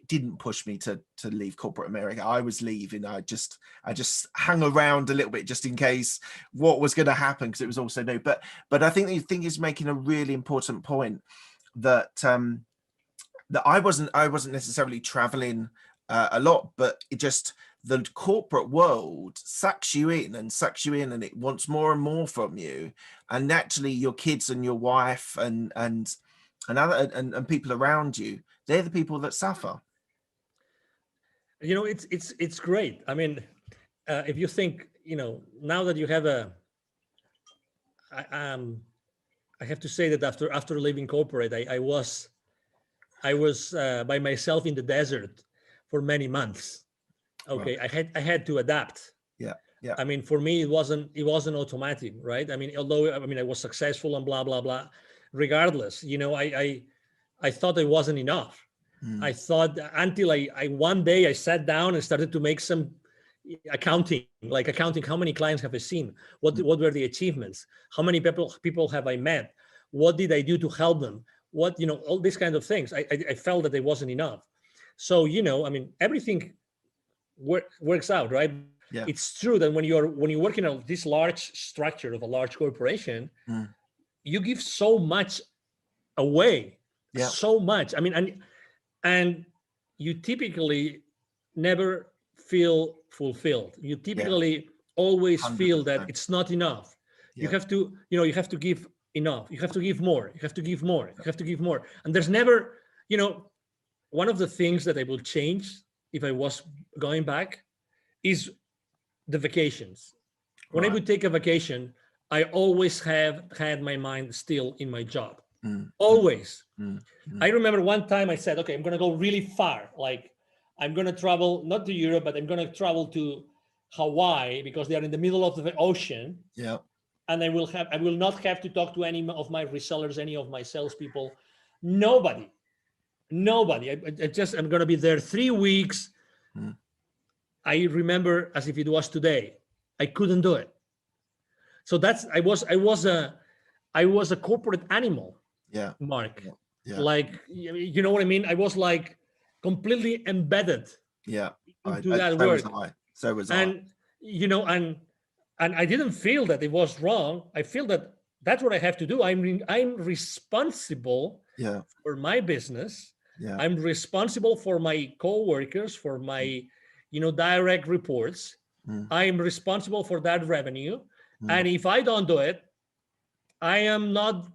didn't push me to leave corporate America. I was leaving. I just hung around a little bit just in case what was going to happen, because it was also new. But I think the thing is making a really important point that that I wasn't necessarily traveling a lot, but it just, the corporate world sucks you in and it wants more and more from you. And naturally your kids and your wife and and people around you, they're the people that suffer. You know, it's great. I mean, if you think, you know, now that you have I have to say that after leaving corporate, I was by myself in the desert for many months. Okay, right. I had to adapt. Yeah, yeah. I mean, for me, it wasn't automatic, right? I mean, although I was successful and blah blah blah, regardless, you know, I thought it wasn't enough. I thought until I one day I sat down and started to make some accounting how many clients have I seen, what were the achievements, how many people have I met, what did I do to help them, what, you know, all these kinds of things. I felt that it wasn't enough. So, you know, I mean, everything works out, right? Yeah. It's true that when you work in this large structure of a large corporation, you give so much away, so much. I mean, and you typically never feel fulfilled. You typically always 100%. Feel that it's not enough. You have to, you know, you have to give enough. You have to give more. You have to give more. You have to give more. And there's never, you know, one of the things that I will change if I was going back is the vacations. When I would take a vacation, I always have had my mind still in my job. Always. I remember one time I said, okay, I'm going to go really far. Like, I'm going to travel, not to Europe, but I'm going to travel to Hawaii because they are in the middle of the ocean. Yeah. And I will not have to talk to any of my resellers, any of my salespeople, nobody. I'm going to be there 3 weeks. I remember as if it was today. I couldn't do it. So I was a corporate animal. Yeah. Mark. Yeah. Like, you know what I mean? I was like completely embedded. Yeah. Into that work. So was I. And you know, and I didn't feel that it was wrong. I feel that that's what I have to do. I'm responsible for my business. Yeah. I'm responsible for my coworkers, for my, you know, direct reports. I'm responsible for that revenue. And if I don't do it, I am not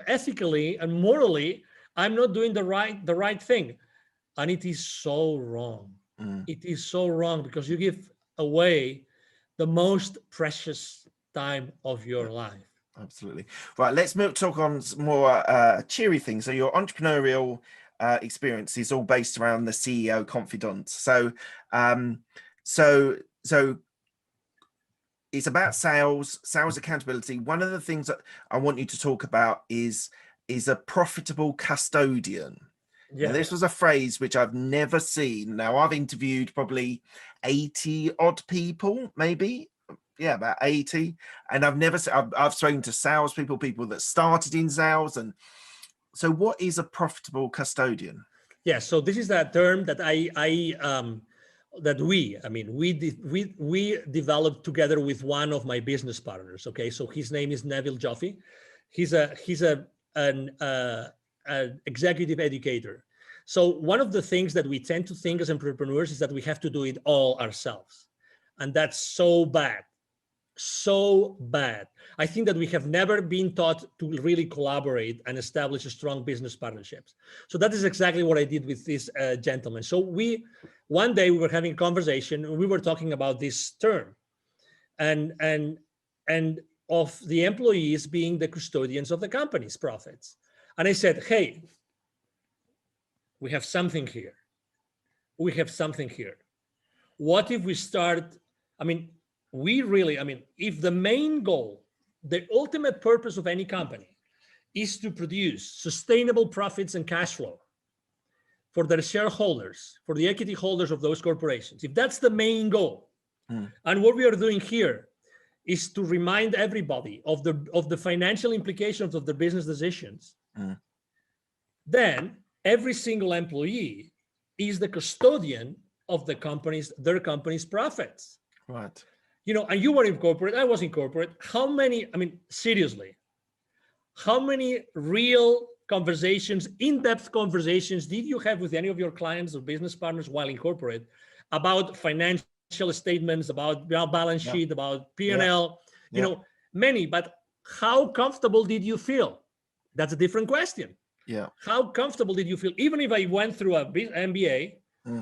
ethically and morally, I'm not doing the right thing. And it is so wrong. It is so wrong because you give away the most precious time of your life. Absolutely. Right, let's talk on some more cheery things. So your entrepreneurial experience is all based around the CEO Confidant. So so it's about sales accountability. One of the things that I want you to talk about is a profitable custodian. Yeah. Now, this was a phrase which I've never seen. Now, I've interviewed probably 80 odd people, maybe. Yeah, about 80. And I've spoken to salespeople, people that started in sales. And so what is a profitable custodian? Yeah, so this is that term that we developed together with one of my business partners. Okay, so his name is Neville Joffe. He's an executive educator. So one of the things that we tend to think as entrepreneurs is that we have to do it all ourselves, and that's so bad. So bad. I think that we have never been taught to really collaborate and establish strong business partnerships. So that is exactly what I did with this gentleman. So one day we were having a conversation and we were talking about this term and of the employees being the custodians of the company's profits. And I said, hey, we have something here. What if we start, if the main goal, the ultimate purpose of any company is to produce sustainable profits and cash flow for their shareholders, for the equity holders of those corporations, if that's the main goal, and what we are doing here is to remind everybody of the financial implications of the business decisions, then every single employee is the custodian of their company's profits. Right. You know, and you were in corporate, I was in corporate. Seriously, how many real conversations, in-depth conversations did you have with any of your clients or business partners while in corporate about financial statements, about balance sheet, about P&L, you know, many, but how comfortable did you feel? That's a different question. Yeah. How comfortable did you feel? Even if I went through a MBA,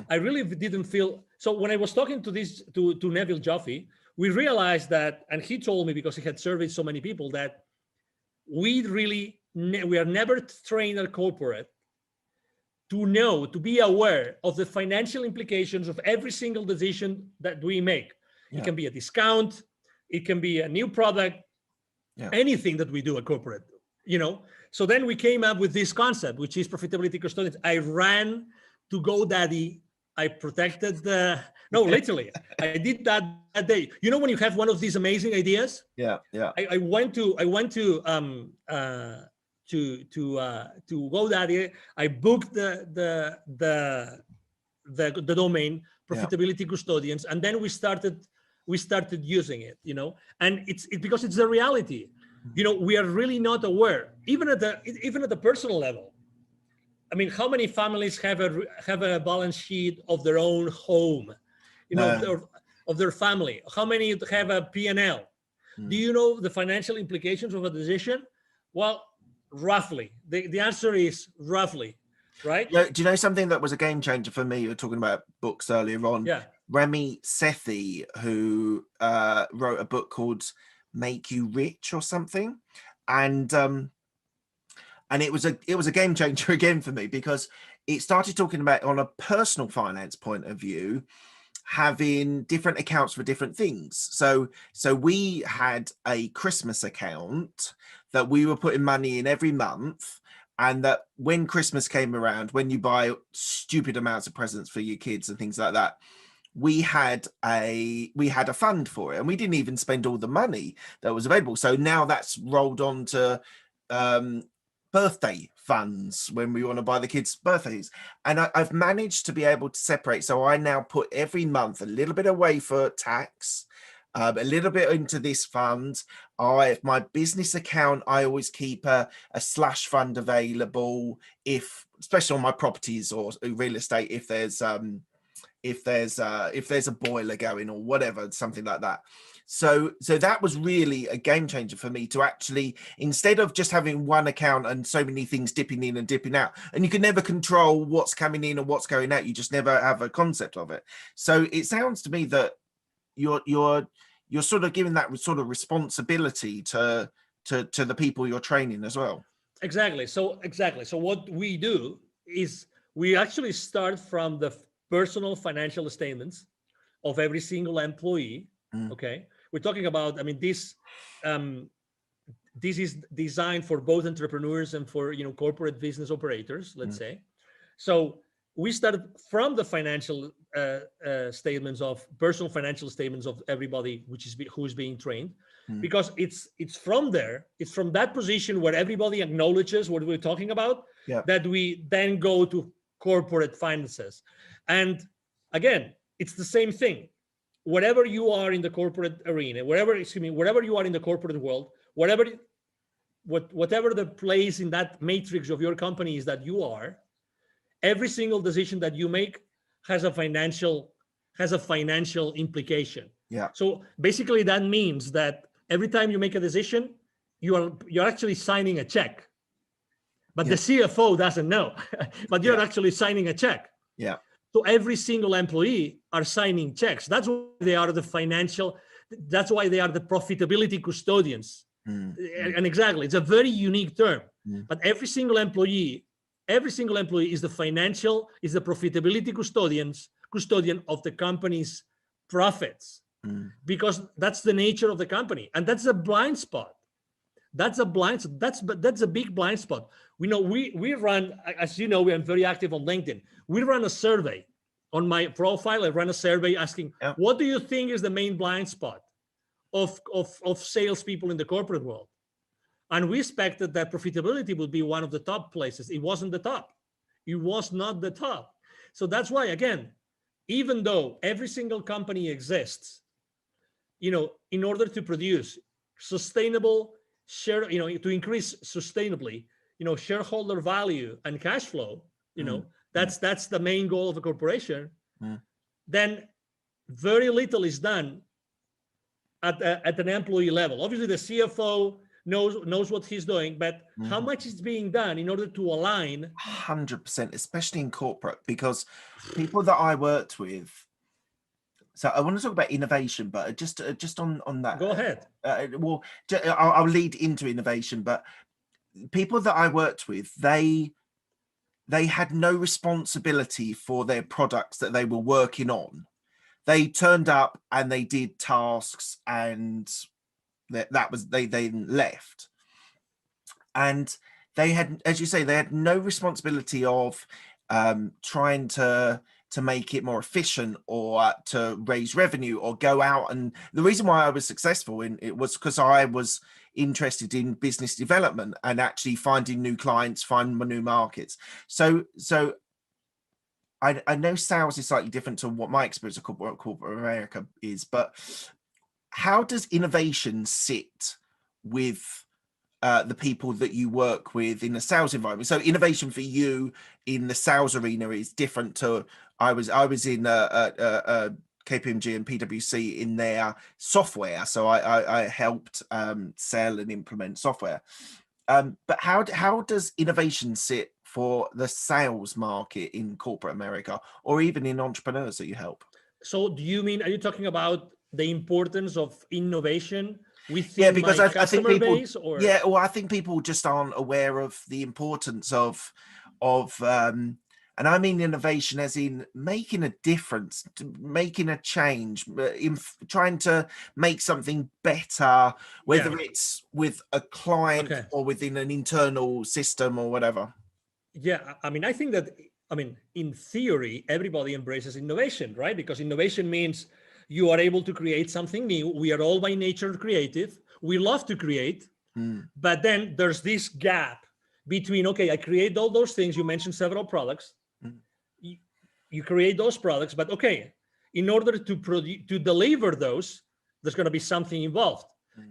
I really didn't feel. So when I was talking to Neville Joffe, we realized that, and he told me, because he had surveyed so many people, that we are never trained at corporate to be aware of the financial implications of every single decision that we make. It can be a discount, it can be a new product, anything that we do at corporate, So then we came up with this concept, which is profitability custodians. I ran to GoDaddy. I protected literally, I did that day. When you have one of these amazing ideas. I went to GoDaddy. I booked the domain profitability custodians, and then we started using it. And it's because it's the reality. We are really not aware, even at the personal level. I mean, how many families have a balance sheet of their own home, of their family? How many have a P&L? Do you know the financial implications of a decision? Well, roughly. The answer is roughly, right? Yeah. Do you know something that was a game changer for me? You were talking about books earlier on. Yeah. Remy Sethi, who wrote a book called Make You Rich or something, and it was a game changer again for me, because it started talking about, on a personal finance point of view, having different accounts for different things. So we had a Christmas account that we were putting money in every month, and that when Christmas came around, when you buy stupid amounts of presents for your kids and things like that, we had a fund for it, and we didn't even spend all the money that was available. So now that's rolled on to birthday funds when we want to buy the kids birthdays, and I've managed to be able to separate. So I now put every month a little bit away for tax, a little bit into this fund. My business account, I always keep a slash fund available, especially on my properties or real estate, if there's a boiler going or whatever, something like that. So that was really a game changer for me, to actually, instead of just having one account and so many things dipping in and dipping out, and you can never control what's coming in and what's going out, you just never have a concept of it. So it sounds to me that you're sort of giving that sort of responsibility to the people you're training as well. Exactly. So what we do is we actually start from the personal financial statements of every single employee. Okay, we're talking about, I mean, this is designed for both entrepreneurs and for corporate business operators, let's say. So we started from the financial statements, of personal financial statements of everybody who's being trained, because it's from there, it's from that position where everybody acknowledges what we're talking about, that we then go to corporate finances. And again, it's the same thing. Wherever you are in the corporate arena, wherever you are in the corporate world, whatever the place in that matrix of your company is that you are, every single decision that you make has a financial implication. Yeah. So basically that means that every time you make a decision, you're actually signing a check. But the CFO doesn't know, but you're actually signing a check. Yeah. So every single employee are signing checks. That's why they are the profitability custodians. And exactly, it's a very unique term. But every single employee is the profitability custodian of the company's profits, because that's the nature of the company. And that's a blind spot. That's a big blind spot. We run, as you know, we are very active on LinkedIn. We run a survey. On my profile, I run a survey asking, what do you think is the main blind spot of salespeople in the corporate world? And we expected that profitability would be one of the top places. It wasn't the top. It was not the top. So that's why, again, even though every single company exists, in order to produce sustainable to increase sustainably, shareholder value and cash flow, that's the main goal of a corporation, then very little is done at an employee level. Obviously, the CFO knows what he's doing, but how much is being done in order to align? 100%, especially in corporate, because people that I worked with. So I want to talk about innovation, but just on that. Go ahead. Well, I'll lead into innovation, but people that I worked with, they had no responsibility for their products that they were working on. They turned up and they did tasks, and that was they then left. And they had, as you say, they had no responsibility of trying to make it more efficient or to raise revenue or go out. And the reason why I was successful in it was because I was interested in business development and actually finding new clients, finding new markets. So I know sales is slightly different to what my experience of corporate America is, but how does innovation sit with the people that you work with in the sales environment? So innovation for you in the sales arena is different to I was in KPMG and PwC in their software, so I helped sell and implement software. But how does innovation sit for the sales market in corporate America, or even in entrepreneurs that you help? So do you mean, are you talking about the importance of innovation within because my I think customer people, base? Or well, I think people just aren't aware of the importance of and I mean innovation as in making a difference, making a change, in trying to make something better, whether it's with a client or within an internal system or whatever. Yeah, I mean, I think that, in theory, everybody embraces innovation, right? Because innovation means you are able to create something new. We are all by nature creative. We love to create, but then there's this gap between, okay, I create all those things. You mentioned several products. You create those products, but okay, in order to deliver those, there's going to be something involved.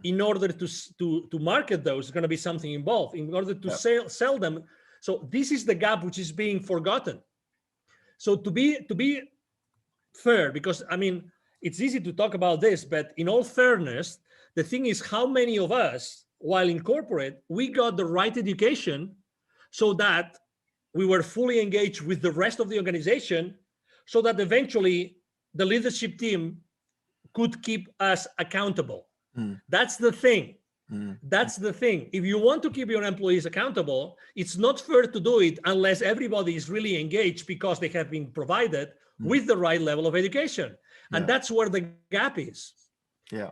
In order to market those, there's going to be something involved. In order to sell them. So this is the gap which is being forgotten. So to be fair, because it's easy to talk about this, but in all fairness, the thing is, how many of us, while in corporate, we got the right education so that we were fully engaged with the rest of the organization, so that eventually the leadership team could keep us accountable. That's the thing. That's the thing. If you want to keep your employees accountable, it's not fair to do it unless everybody is really engaged because they have been provided with the right level of education. And that's where the gap is.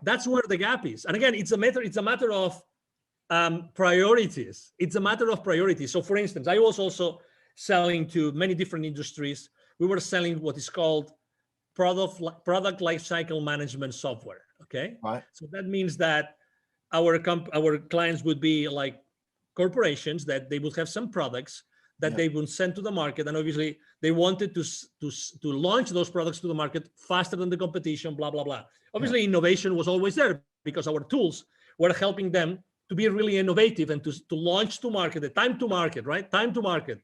That's where the gap is. And again, it's a matter of priorities. It's a matter of priorities. So for instance, I was also selling to many different industries. We were selling what is called product lifecycle management software. Okay. Right. So that means that our clients would be like corporations, that they would have some products that they would send to the market, and obviously they wanted to launch those products to the market faster than the competition, blah blah blah. Obviously innovation was always there because our tools were helping them to be really innovative and to launch to market, the time to market, right? Time to market.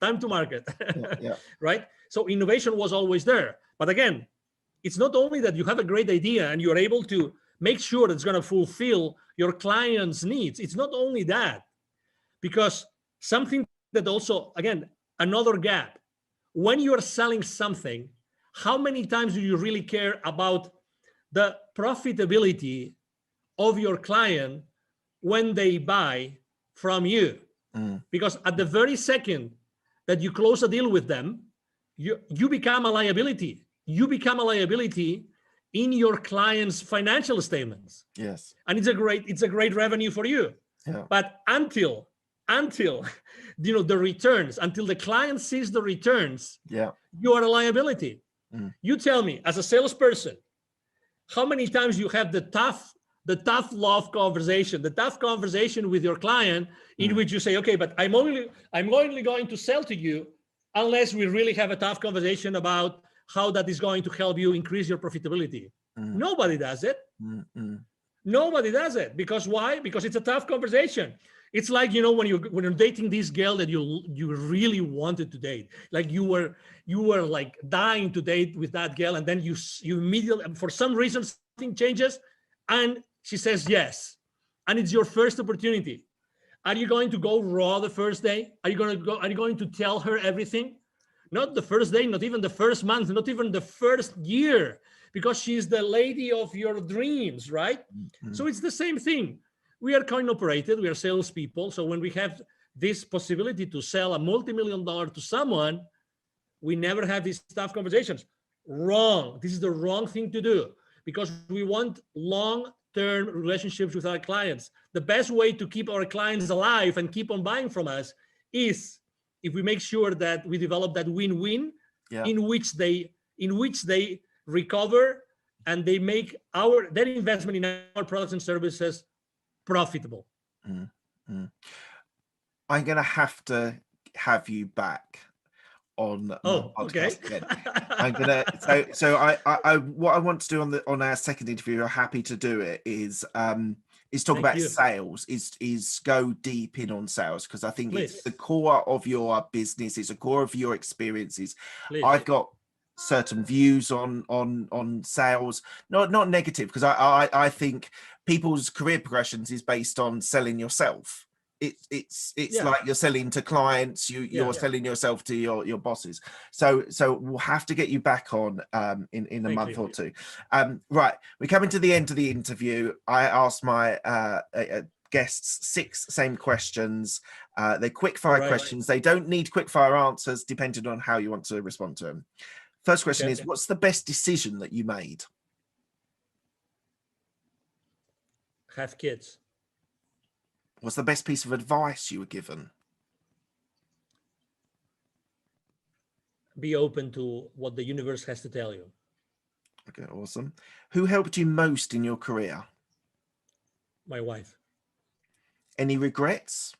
Right? So innovation was always there. But again, it's not only that you have a great idea and you're able to make sure it's going to fulfill your client's needs. It's not only that, because something that also, again, another gap. When you're selling something, how many times do you really care about the profitability of your client when they buy from you? Because at the very second that you close a deal with them, you become a liability. You become a liability in your client's financial statements. Yes. And it's a great revenue for you. Yeah. But until the returns, until the client sees the returns, you are a liability. You tell me, as a salesperson, how many times you have the tough love conversation, the tough conversation with your client, in which you say, okay, but I'm only going to sell to you unless we really have a tough conversation about how that is going to help you increase your profitability. Nobody does it. Nobody does it. Because why? Because it's a tough conversation. It's like, when you're dating this girl that you really wanted to date, like you were like dying to date with that girl, and then you immediately, for some reason, something changes and she says yes, and it's your first opportunity. Are you going to go raw the first day? Are you going to tell her everything? Not the first day, not even the first month, not even the first year, because she's the lady of your dreams, right? Mm-hmm. So it's the same thing. We are coin operated, we are salespeople. So when we have this possibility to sell a multi-million-dollar to someone, we never have these tough conversations. Wrong. This is the wrong thing to do, because we want long-term relationships with our clients. The best way to keep our clients alive and keep on buying from us is if we make sure that we develop that win-win, in which they recover and they make their investment in our products and services profitable. Mm-hmm. I'm going to have you back on my podcast again. I'm gonna what I want to do on our second interview, you're happy to do it, is talk about sales, is go deep in on sales, because I think it's the core of your business, it's the core of your experiences. I've got certain views on sales, not negative, because I think people's career progressions is based on selling yourself. It's like you're selling to clients, you're selling yourself to your bosses. So we'll have to get you back on in a month or two. Right, we're coming to the end of the interview. I asked my guests 6 same questions. They're quick fire questions. They don't need quick fire answers, depending on how you want to respond to them. First question is, what's the best decision that you made? Have kids. What's the best piece of advice you were given? Be open to what the universe has to tell you. Okay, awesome. Who helped you most in your career? My wife. Any regrets?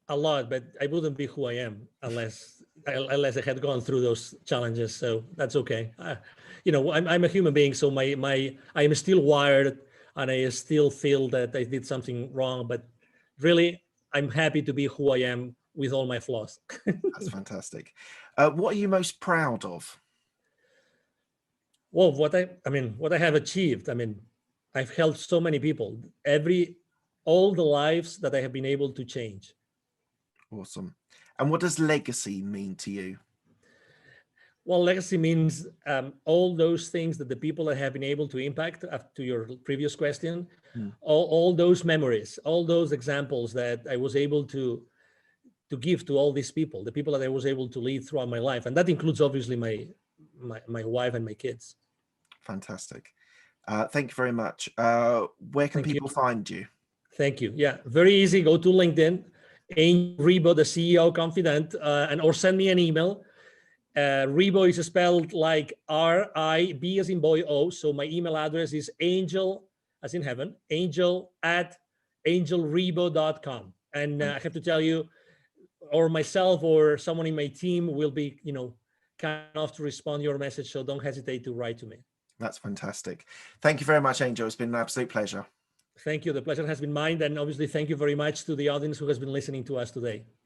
A lot, but I wouldn't be who I am unless I had gone through those challenges. So that's okay. I'm a human being, so I am still wired, and I still feel that I did something wrong. But really, I'm happy to be who I am with all my flaws. That's fantastic. What are you most proud of? Well, what I have achieved. I've helped so many people. All the lives that I have been able to change. Awesome. And what does legacy mean to you? Well, legacy means all those things that the people that have been able to impact, to your previous question, all those memories, all those examples that I was able to give to all these people, the people that I was able to lead throughout my life. And that includes obviously my wife and my kids. Fantastic. Thank you very much. Where can people find you? Thank you. Yeah, very easy. Go to LinkedIn, Angel Ribo, the CEO Confidant, or send me an email. Ribo is spelled like R-I-B as in boy O. So my email address is angel, as in heaven, angel@angelribo.com. And I have to tell you, or myself or someone in my team will be, kind enough to respond to your message. So don't hesitate to write to me. That's fantastic. Thank you very much, Angel. It's been an absolute pleasure. Thank you. The pleasure has been mine. And obviously, thank you very much to the audience who has been listening to us today.